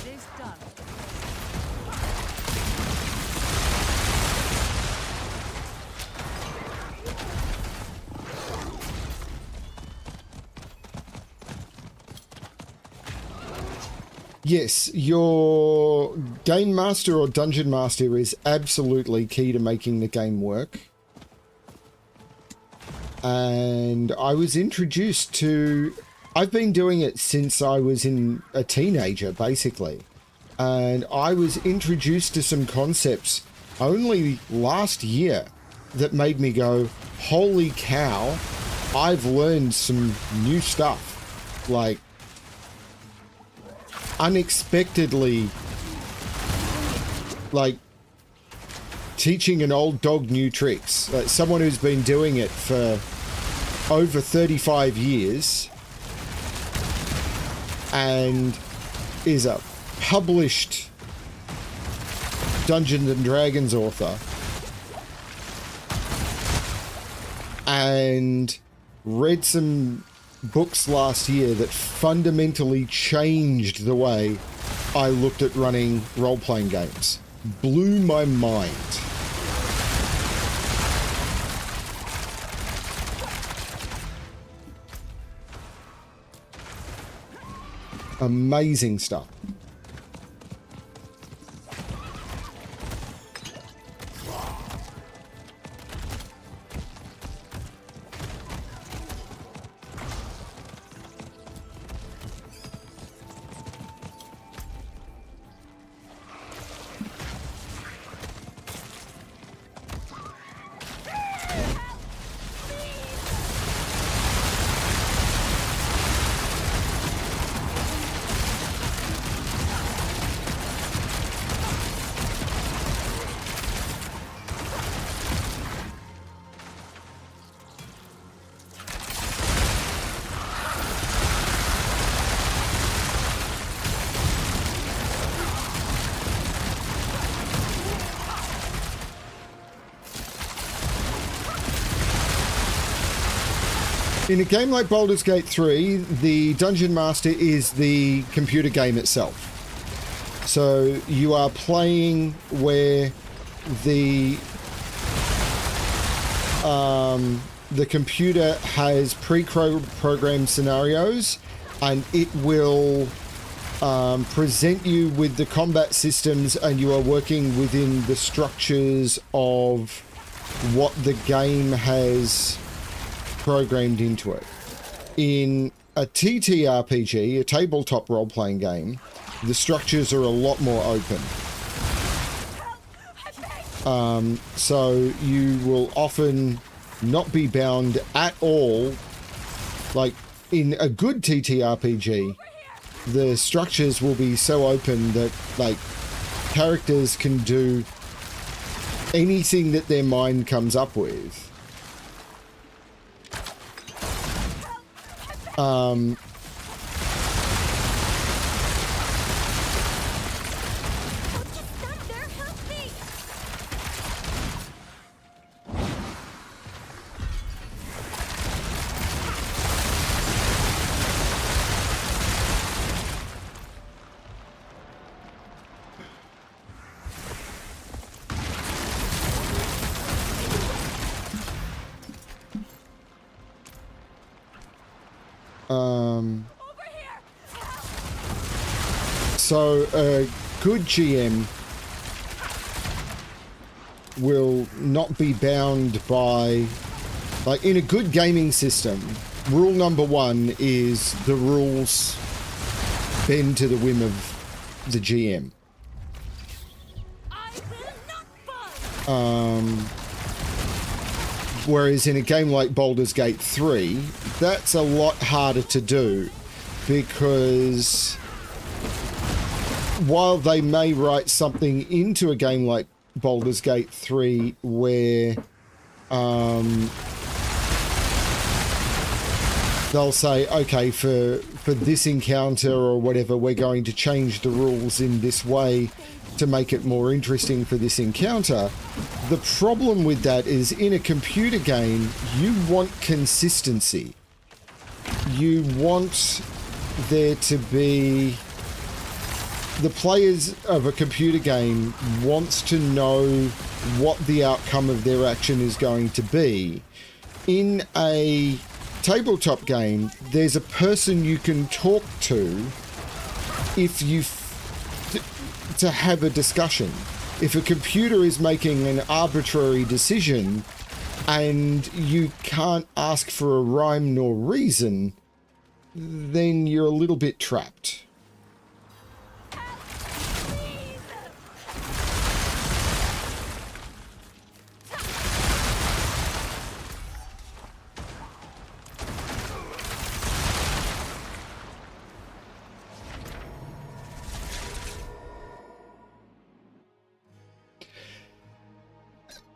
It is done. Yes, your game master or dungeon master is absolutely key to making the game work. And I was introduced to... I've been doing it since I was a teenager, basically. And I was introduced to some concepts only last year that made me go, holy cow, I've learned some new stuff. Like, unexpectedly, like, teaching an old dog new tricks. Like, someone who's been doing it for over 35 years and is a published Dungeons and Dragons author and read some books last year that fundamentally changed the way I looked at running role-playing games. Blew my mind. Amazing stuff. In a game like Baldur's Gate 3, the Dungeon Master is the computer game itself. So you are playing where the computer has pre-programmed scenarios, and it will present you with the combat systems, and you are working within the structures of what the game has programmed into it. In a TTRPG, a tabletop role-playing game, the structures are a lot more open. So you will often not be bound at all. Like in a good TTRPG, the structures will be so open that like characters can do anything that their mind comes up with. So a good GM will not be bound by, like in a good gaming system, rule number one is the rules bend to the whim of the GM. Whereas in a game like Baldur's Gate 3, that's a lot harder to do, because while they may write something into a game like Baldur's Gate 3 where they'll say, okay, for this encounter or whatever, we're going to change the rules in this way to make it more interesting for this encounter. The problem with that is in a computer game, you want consistency. You want there to be... The players of a computer game wants to know what the outcome of their action is going to be. In a tabletop game, there's a person you can talk to if you to have a discussion. If a computer is making an arbitrary decision and you can't ask for a rhyme nor reason, then you're a little bit trapped.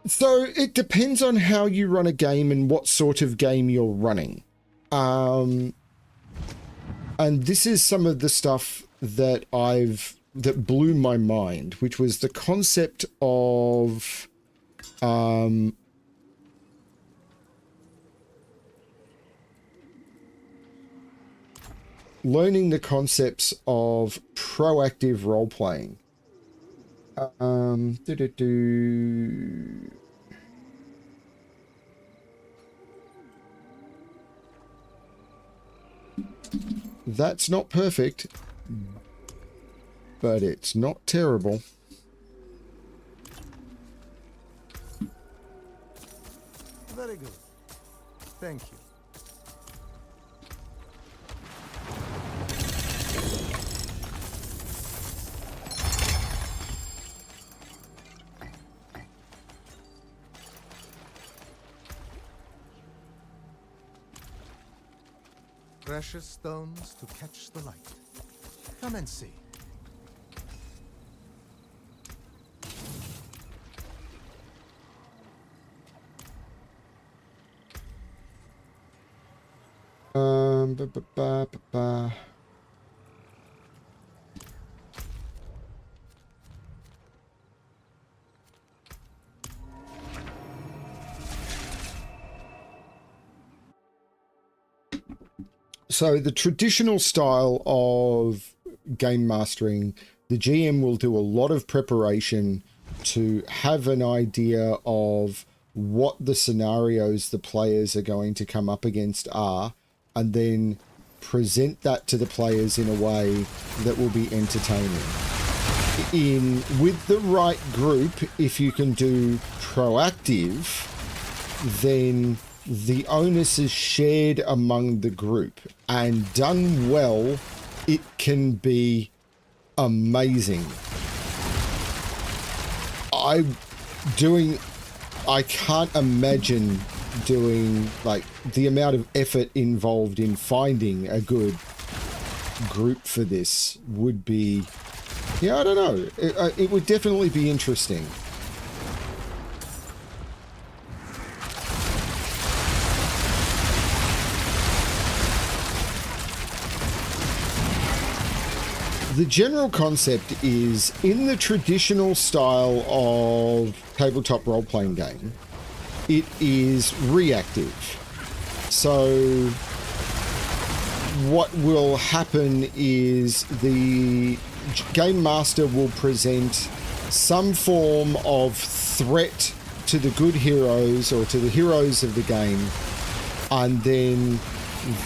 So it depends on how you run a game and what sort of game you're running. And this is some of the stuff that that blew my mind, which was the concept of learning the concepts of proactive role-playing. That's not perfect, but it's not terrible. Very good. Thank you. Precious stones to catch the light. Come and see. Ba, ba, ba, ba, ba. So the traditional style of game mastering, the GM will do a lot of preparation to have an idea of what the scenarios the players are going to come up against are, and then present that to the players in a way that will be entertaining. With the right group, if you can do proactive, then the onus is shared among the group, and done well, it can be amazing. I can't imagine doing, like, the amount of effort involved in finding a good group for this would be, yeah, I don't know. It would definitely be interesting. The general concept is, in the traditional style of tabletop role-playing game, it is reactive. So what will happen is the game master will present some form of threat to the good heroes or to the heroes of the game, and then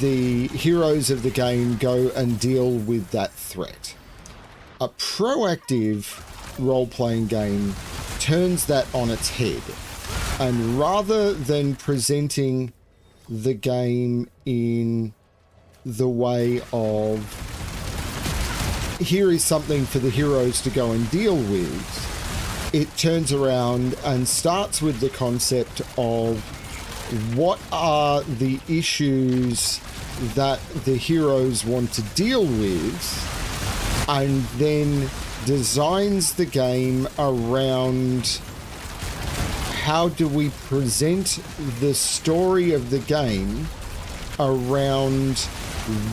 the heroes of the game go and deal with that threat. A proactive role-playing game turns that on its head, and rather than presenting the game in the way of, here is something for the heroes to go and deal with, it turns around and starts with the concept of what are the issues that the heroes want to deal with, and then designs the game around how do we present the story of the game around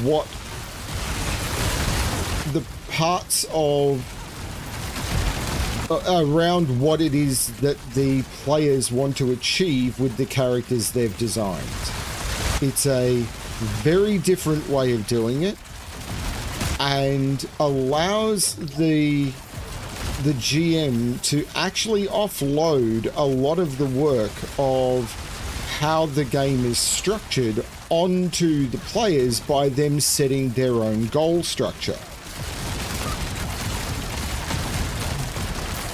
what the parts of around what it is that the players want to achieve with the characters they've designed. It's a very different way of doing it, and allows the GM to actually offload a lot of the work of how the game is structured onto the players by them setting their own goal structure.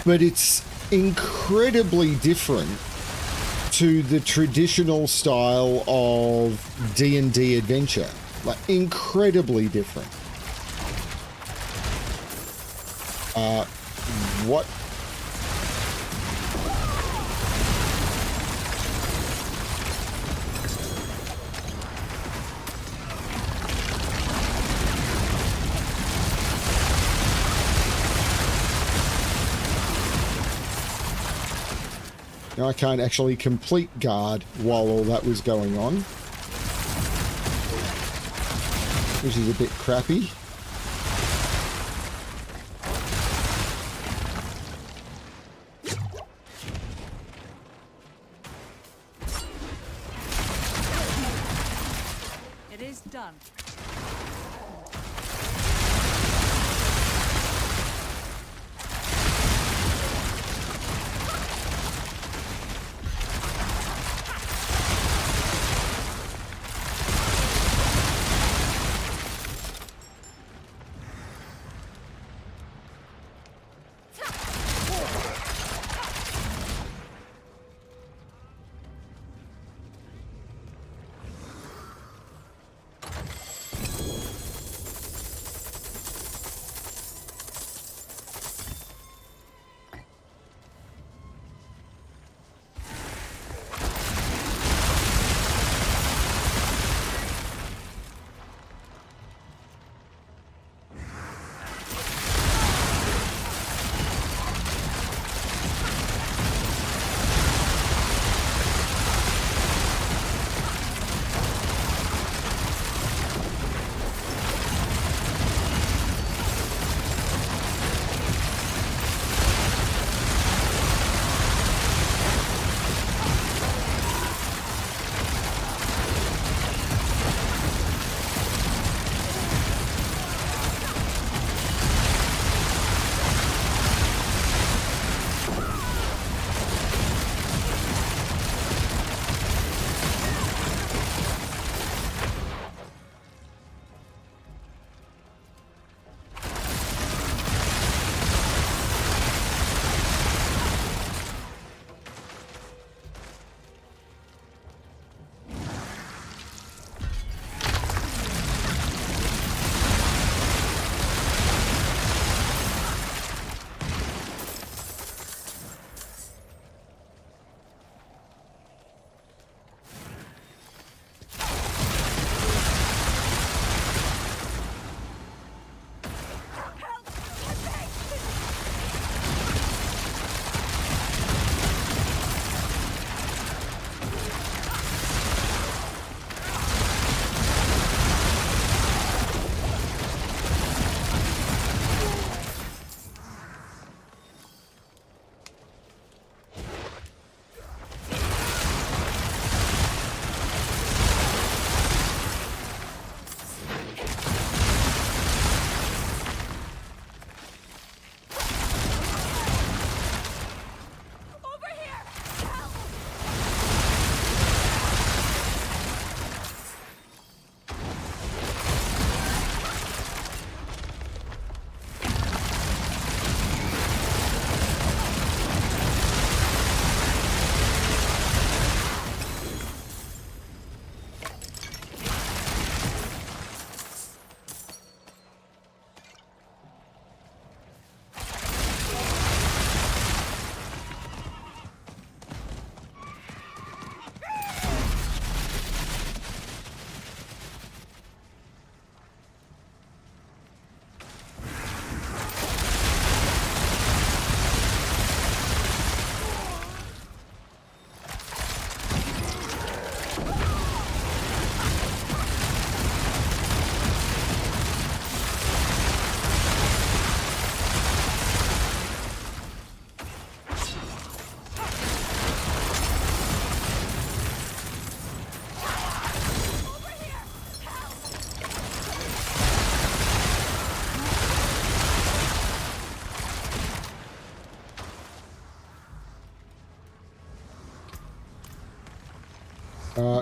But it's incredibly different to the traditional style of D&D adventure. Like, incredibly different. What? Now I can't actually complete guard while all that was going on, which is a bit crappy. It is done.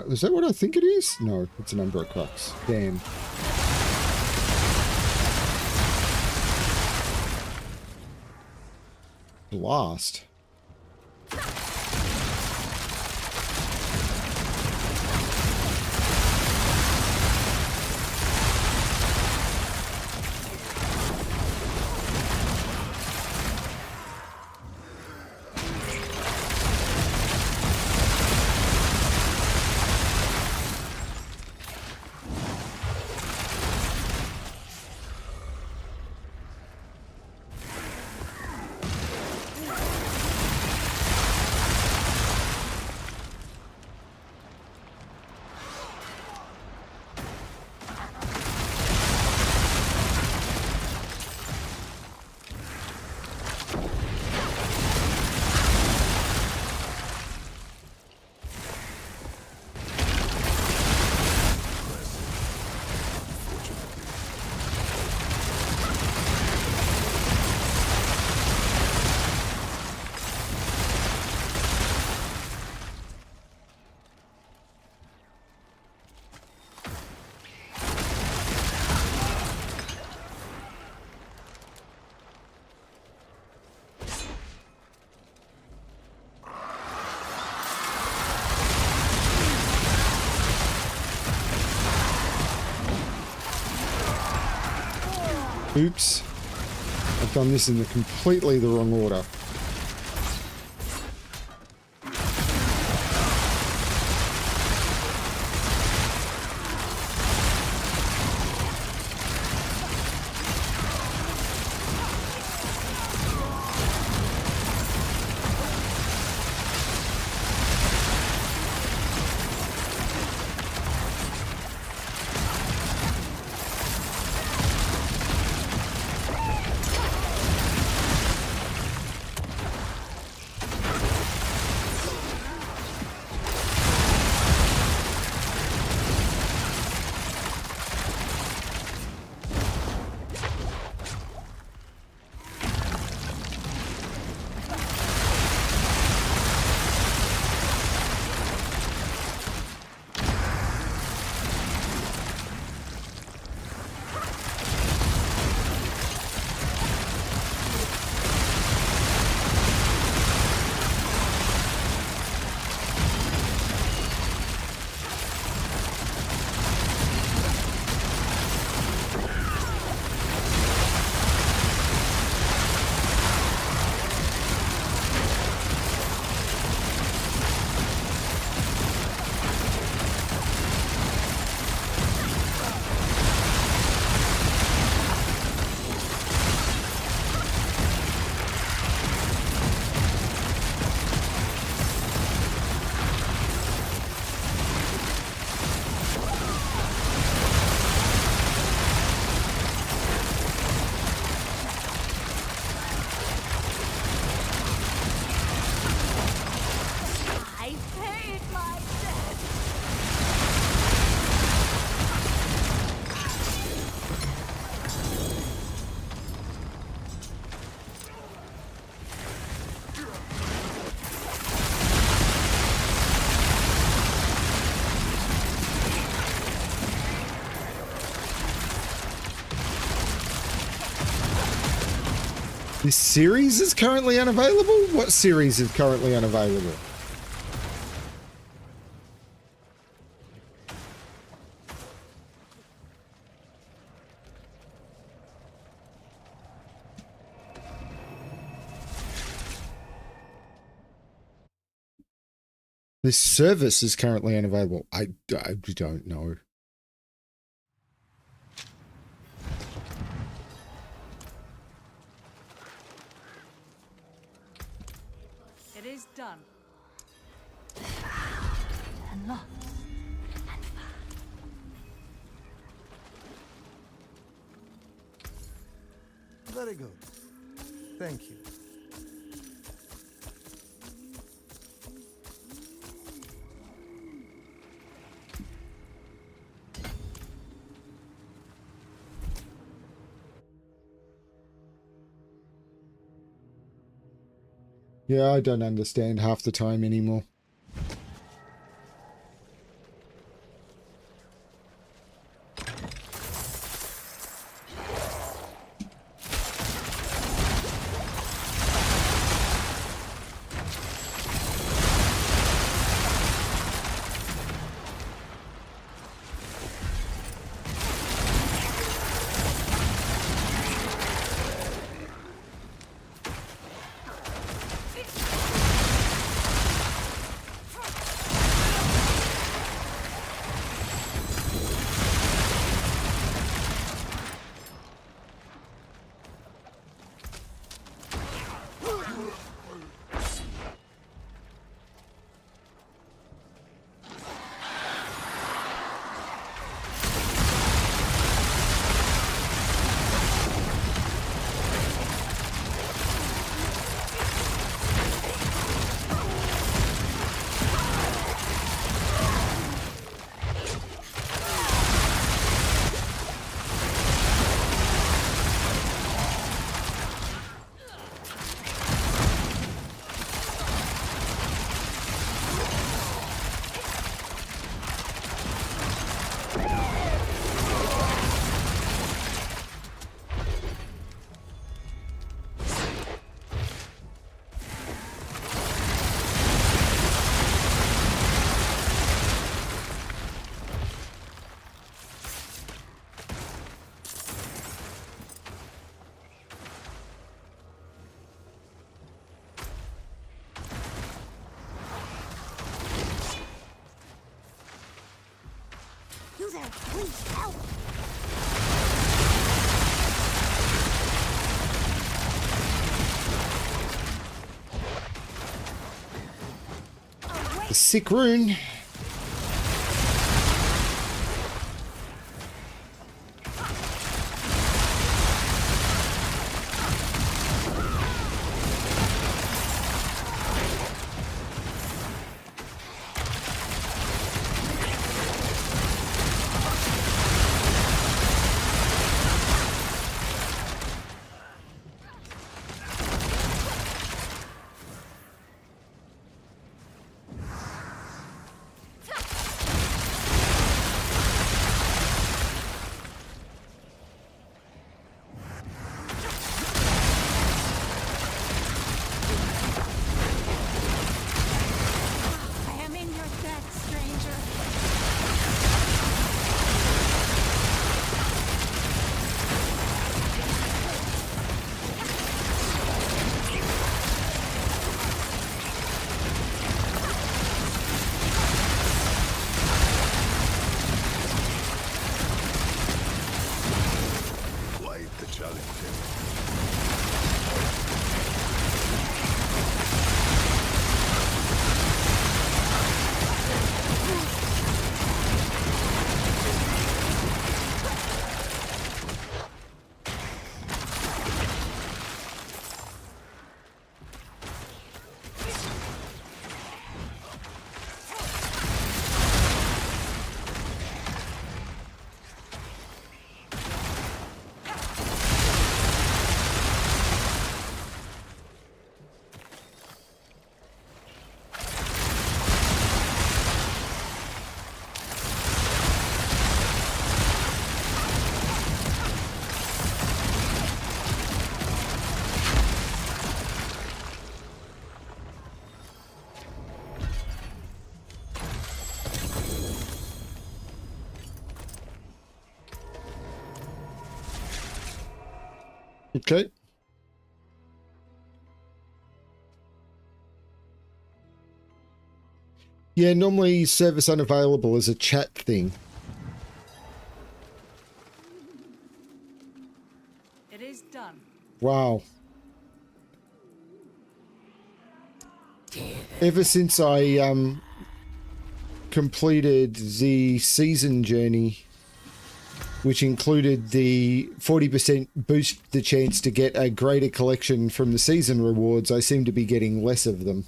Is that what I think it is? No, it's an Umbra Crux. Damn. Blast. Oops. I've done this in completely the wrong order. I hate myself. This series is currently unavailable? What series is currently unavailable? This service is currently unavailable. I don't know. It is done. Very good. Thank you. Yeah, I don't understand half the time anymore. there! Please help! The sick rune. I am in your debt, stranger. Quite the challenge. Okay. Yeah, normally service unavailable is a chat thing. It is done. Wow. Ever since I completed the season journey, which included the 40% boost the chance to get a greater collection from the season rewards, I seem to be getting less of them.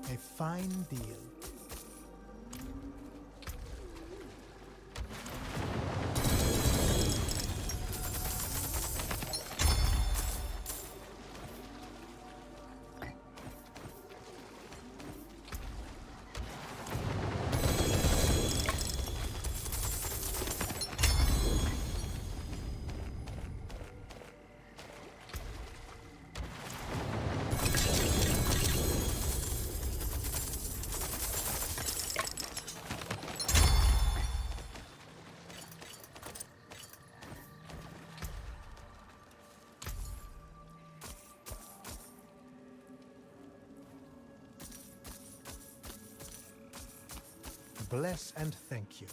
A fine deal. Bless and thank you.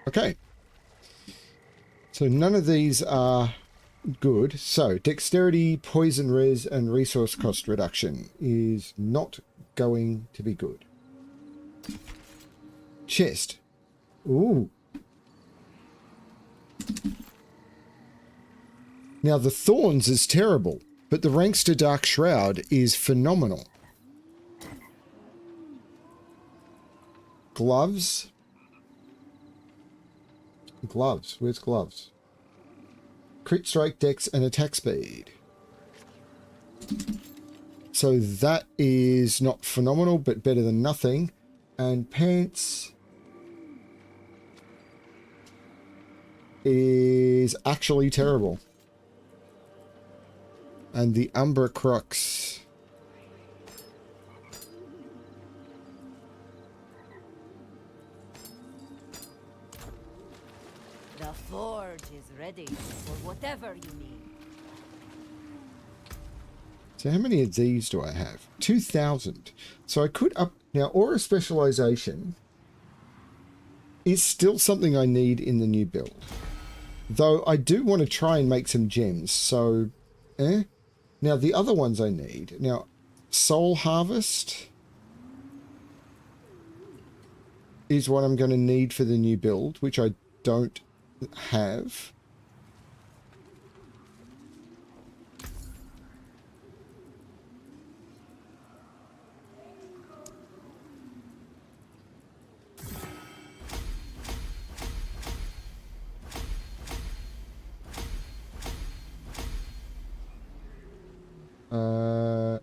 Okay. So none of these are good. So dexterity, poison res, and resource cost reduction is not going to be good. Chest. Ooh. Now the thorns is terrible, but the ranks to Dark Shroud is phenomenal. Gloves. Gloves. Where's gloves? Crit strike, dex, and attack speed. So that is not phenomenal, but better than nothing. And pants is actually terrible. And the Umbra Crux. The forge is ready for whatever you need. So how many of these do I have? 2,000. So I could up... Now, aura specialization is still something I need in the new build. Though I do want to try and make some gems, so... Now, the other ones I need... Now, Soul Harvest is what I'm going to need for the new build, which I don't have.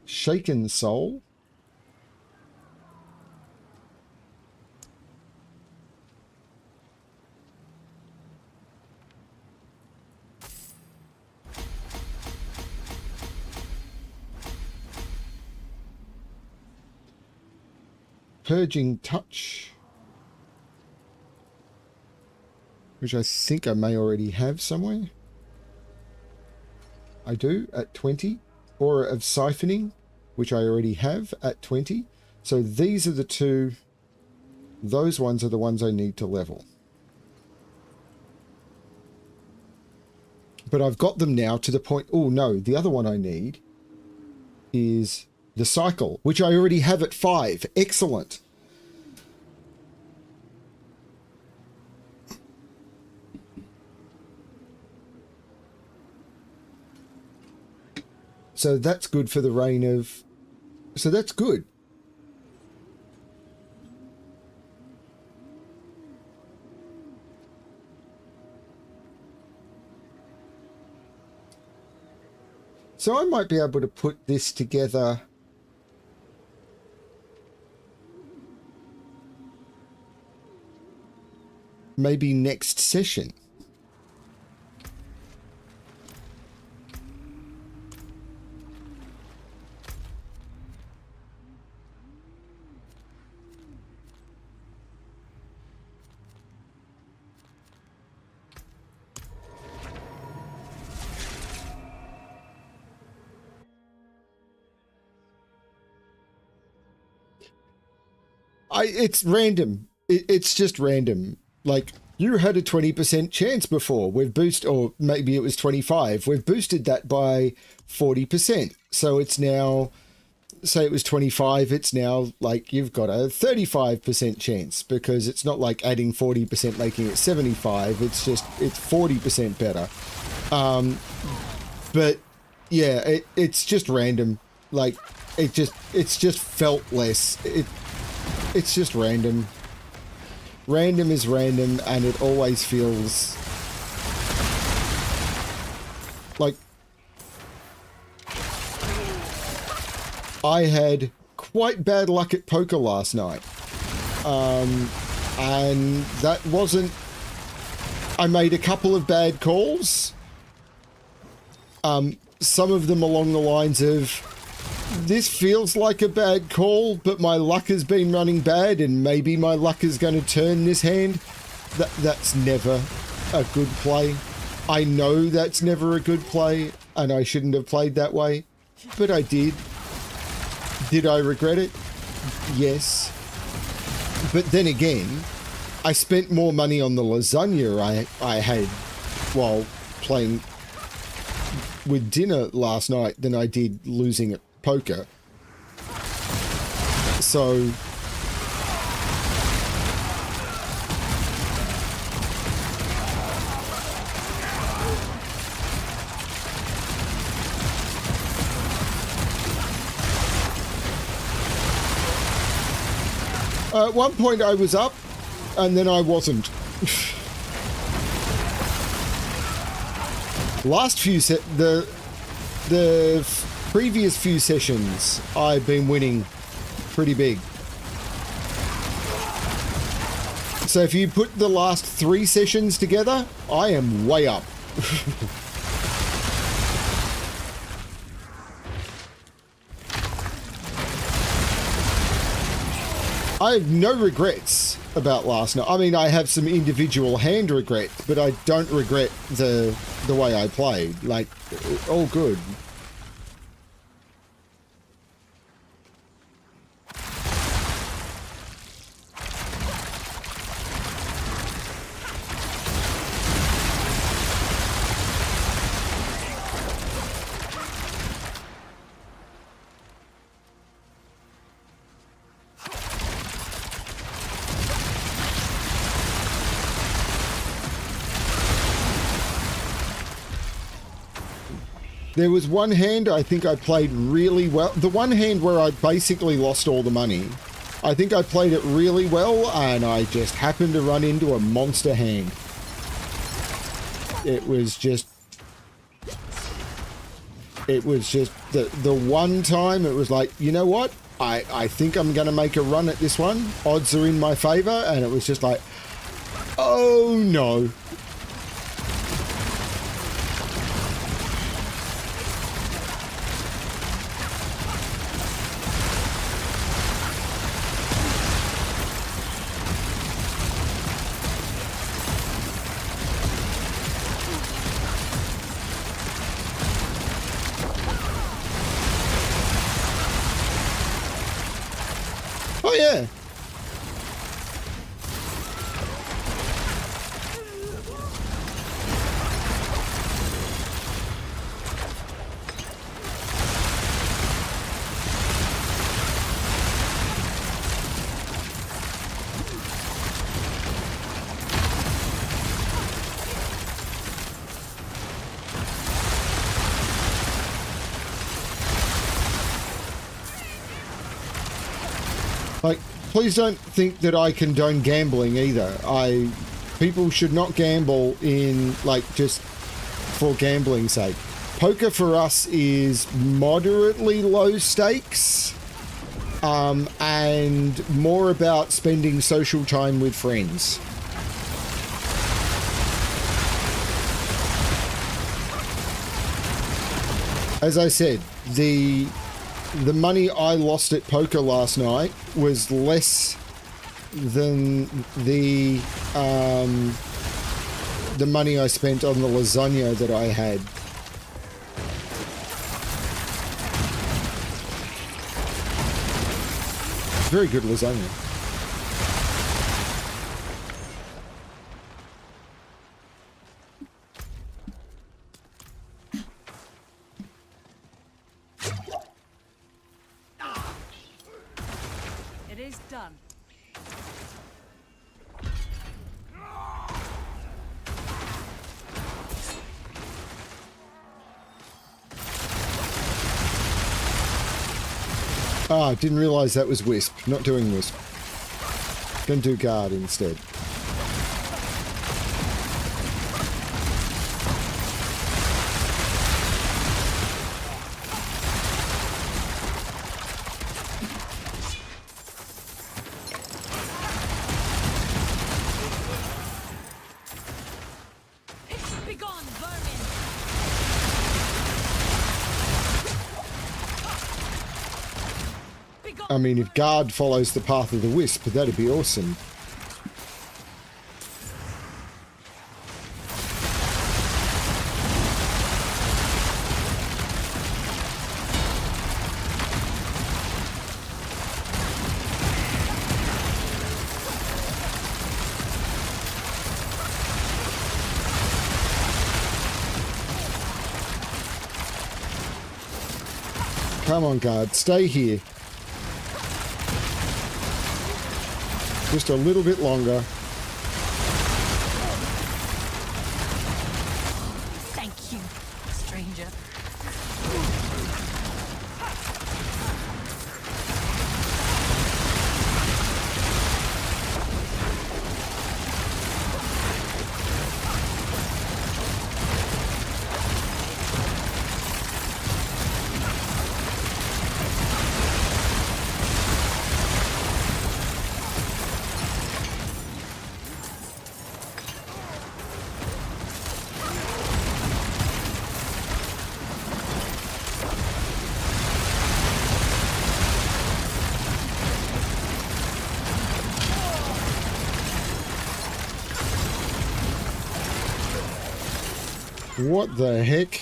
Shaken Soul. Purging Touch, which I think I may already have somewhere. I do, at 20. Aura of Siphoning, which I already have at 20. So these are the two. Those ones are the ones I need to level. But I've got them now to the point... Oh, no. The other one I need is the Cycle, which I already have at 5. Excellent. So that's good for the reign of... So that's good. So I might be able to put this together maybe next session. It's random. It's just random. Like, you had a 20% chance before. We've boosted, or maybe it was 25. We've boosted that by 40%. So it's now, say it was 25, it's now like you've got a 35% chance, because it's not like adding 40% making it 75. It's just, it's 40% better. But yeah, it's just random. Like, it's just felt less. It's just random. Random is random, and it always feels like I had quite bad luck at poker last night. And that wasn't... I made a couple of bad calls. Some of them along the lines of, this feels like a bad call, but my luck has been running bad, and maybe my luck is going to turn this hand. That's never a good play. I know that's never a good play, and I shouldn't have played that way, but I did. Did I regret it? Yes. But then again, I spent more money on the lasagna I had while playing with dinner last night than I did losing at poker. So at one point I was up, and then I wasn't. Last few the previous few sessions, I've been winning pretty big. So if you put the last 3 sessions together, I am way up. I have no regrets about last night. I mean, I have some individual hand regrets, but I don't regret the way I played. Like, all good. There was one hand I think I played really well. The one hand where I basically lost all the money. I think I played it really well, and I just happened to run into a monster hand. It was just the one time it was like, you know what? I think I'm going to make a run at this one. Odds are in my favor, and it was just like, oh no. Oh yeah. Like, please don't think that I condone gambling either. People should not gamble in, like, just for gambling's sake. Poker for us is moderately low stakes, and more about spending social time with friends. As I said, the money I lost at poker last night was less than the money I spent on the lasagna that I had. Very good lasagna. It is done. Ah, didn't realise that was Wisp. Not doing Wisp. Gonna do Guard instead. Begone, vermin! I mean, if Guard follows the path of the Wisp, that'd be awesome. Come on, Guard, stay here. Just a little bit longer. Thank you, stranger. What the heck?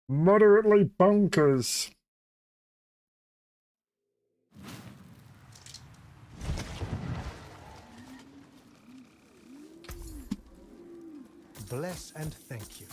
Moderately bonkers. Bless and thank you.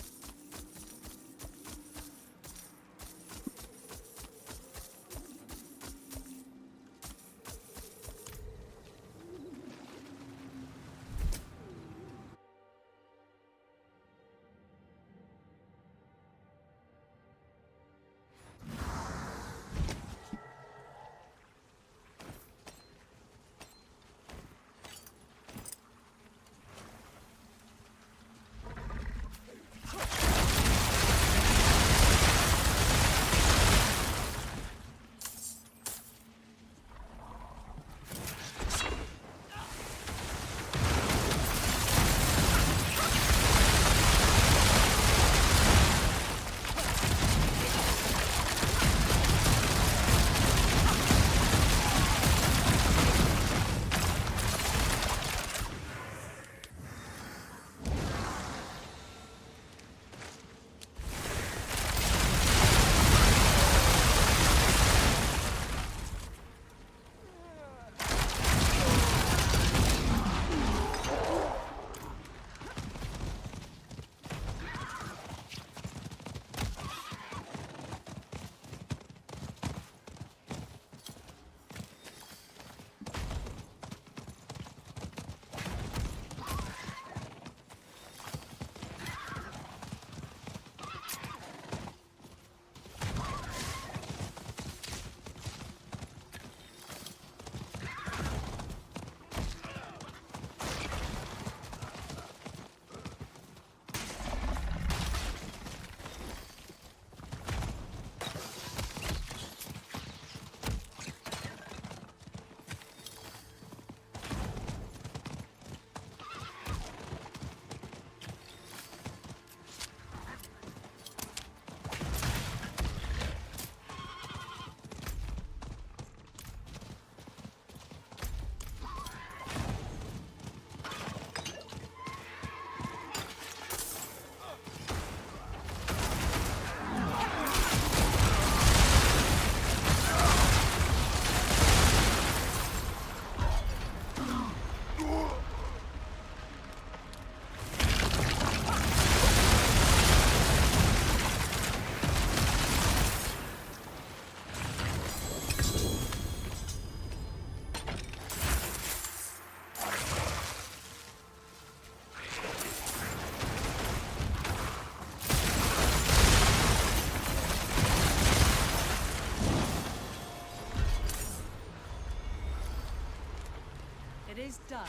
It is done.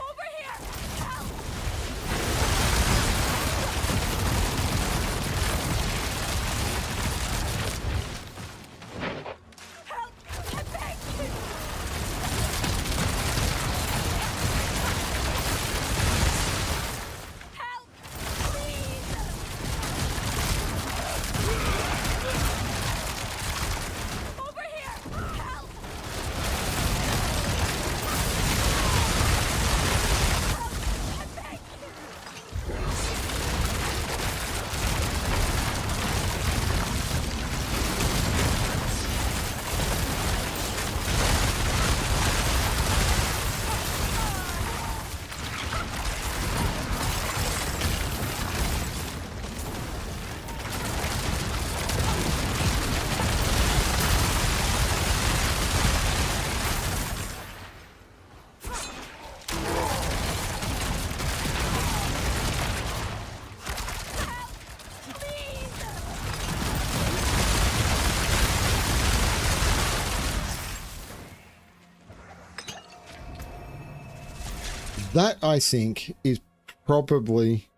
Over here! Help! Help! I beg you! Help! Please! Over here! Help! I beg you! That, I think, is probably...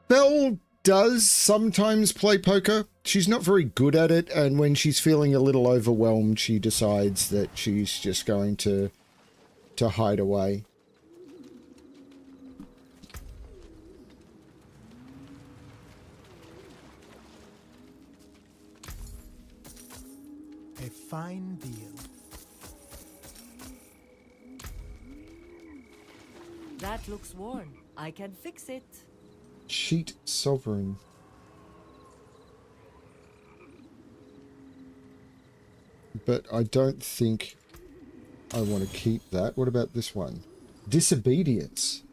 Belle does sometimes play poker. She's not very good at it, and when she's feeling a little overwhelmed, she decides that she's just going to hide away. A fine deal. That looks worn. I can fix it. Cheat Sovereign. But I don't think I want to keep that. What about this one? Disobedience.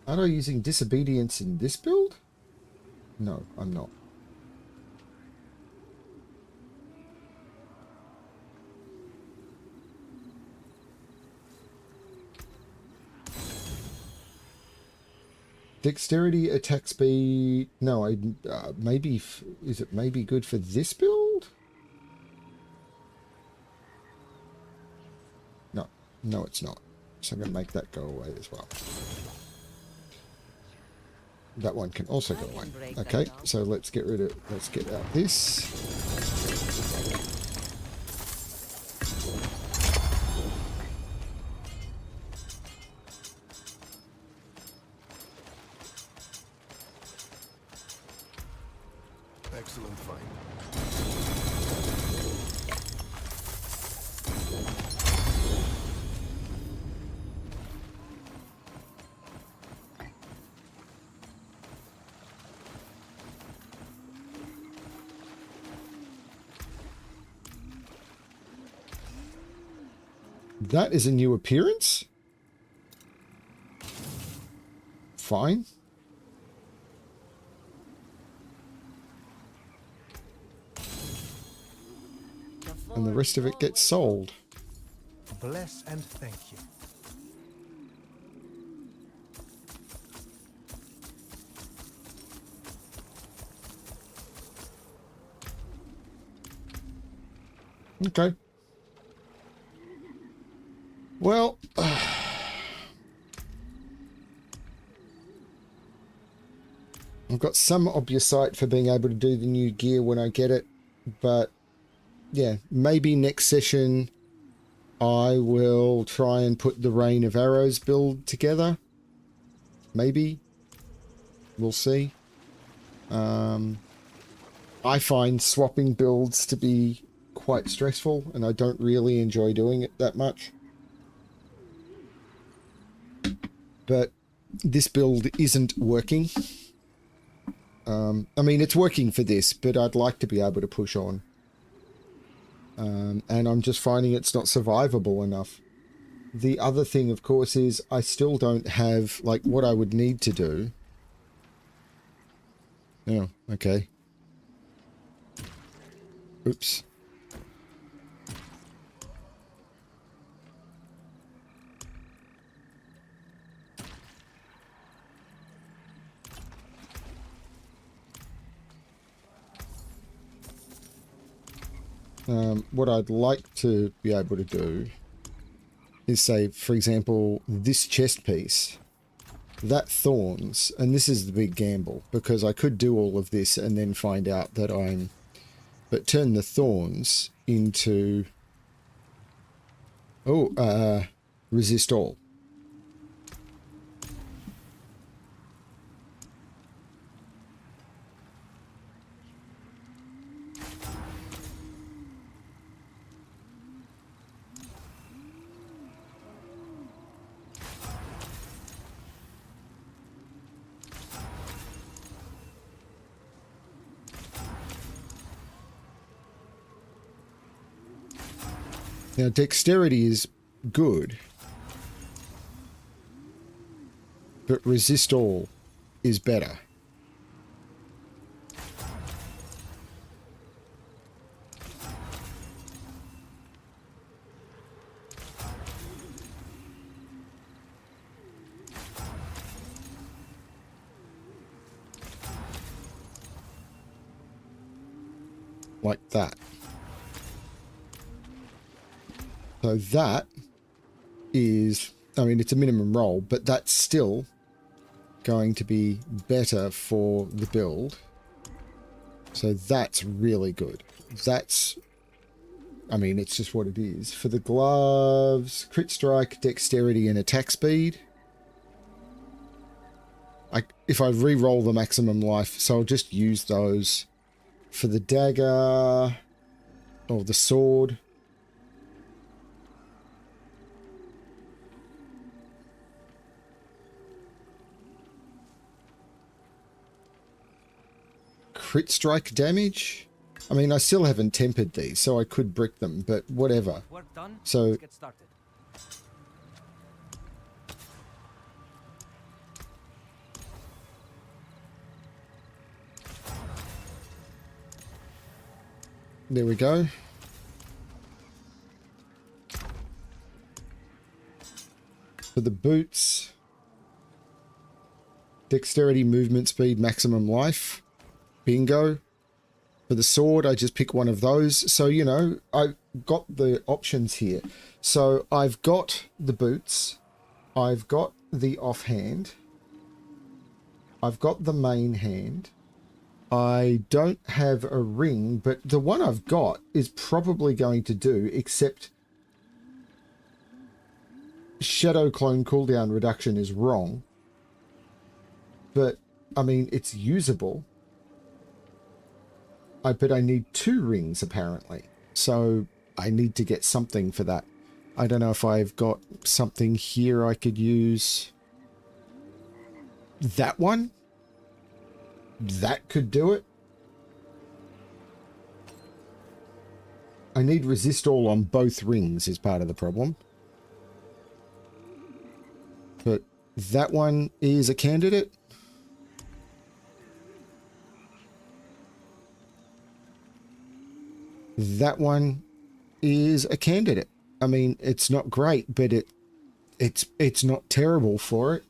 Aren't I using disobedience in this build? No, I'm not. Dexterity, attack speed. No, I maybe is it maybe good for this build? No, no, it's not. So I'm going to make that go away as well. That one can also go away. Okay, so let's get out this. Excellent find. That is a new appearance. Fine. And the rest of it gets sold. Bless and thank you. Okay. Well, I've got some obvious sight for being able to do the new gear when I get it, but yeah, maybe next session I will try and put the Rain of Arrows build together. Maybe. We'll see. I find swapping builds to be quite stressful, and I don't really enjoy doing it that much. But this build isn't working. I mean, it's working for this, but I'd like to be able to push on. And I'm just finding it's not survivable enough. The other thing, of course, is I still don't have, like, what I would need to do. Oh, okay. Oops. What I'd like to be able to do is say, for example, this chest piece, that thorns, and this is the big gamble, because I could do all of this and then find out that but turn the thorns into, resist all. Now, dexterity is good, but resist all is better. Like that. So that is, I mean, it's a minimum roll, but that's still going to be better for the build. So that's really good. That's, I mean, it's just what it is. For the gloves, crit strike, dexterity, and attack speed. If I re-roll the maximum life, so I'll just use those. For the dagger, or the sword, crit strike damage. I mean, I still haven't tempered these, so I could brick them, but whatever. Work done. So Let's get started. there we go. For the boots, dexterity, movement speed, maximum life. Bingo. For the sword, I just pick one of those. So, you know, I've got the options here. So I've got the boots. I've got the offhand. I've got the main hand. I don't have a ring, but the one I've got is probably going to do, except Shadow Clone cooldown reduction is wrong. But, I mean, it's usable. But I need 2 rings, apparently. So I need to get something for that. I don't know if I've got something here I could use. That one? That could do it. I need resist all on both rings is part of the problem. But that one is a candidate. That one is a candidate. I mean, it's not great, but it's not terrible for it.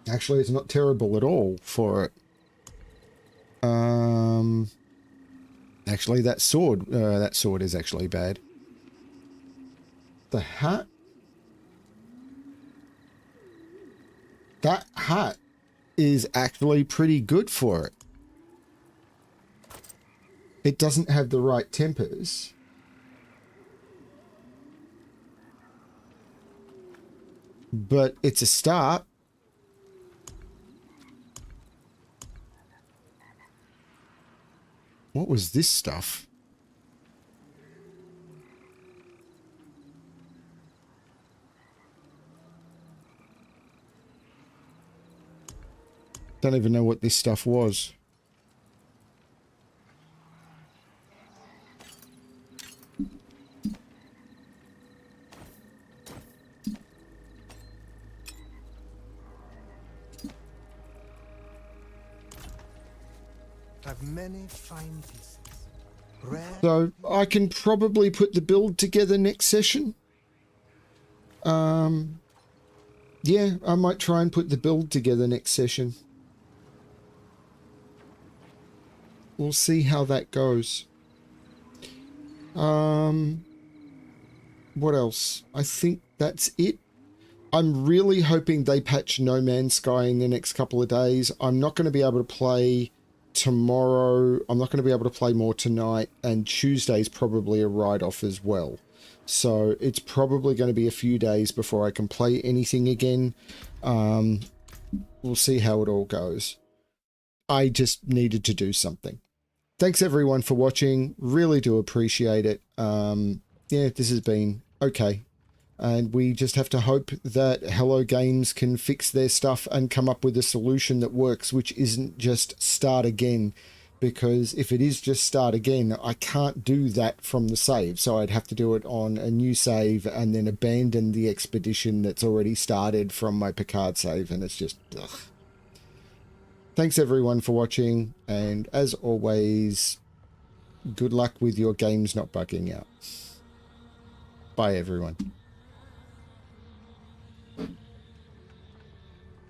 Actually, it's not terrible at all for it. Actually, that sword is actually bad. The hat. That hat is actually pretty good for it. It doesn't have the right tempers. But it's a start. What was this stuff? Don't even know what this stuff was. Have many fine pieces. Rare. So I can probably put the build together next session. Yeah, I might try and put the build together next session. We'll see how that goes. What else? I think that's it. I'm really hoping they patch No Man's Sky in the next couple of days. I'm not going to be able to play tomorrow. I'm not going to be able to play more tonight, and Tuesday's probably a write-off as well. So it's probably going to be a few days before I can play anything again. We'll see how it all goes. I just needed to do something. Thanks everyone for watching. Really do appreciate it. Yeah, this has been okay. And we just have to hope that Hello Games can fix their stuff and come up with a solution that works, which isn't just start again. Because if it is just start again, I can't do that from the save. So I'd have to do it on a new save and then abandon the expedition that's already started from my Picard save. And it's just, ugh. Thanks everyone for watching. And as always, good luck with your games not bugging out. Bye everyone.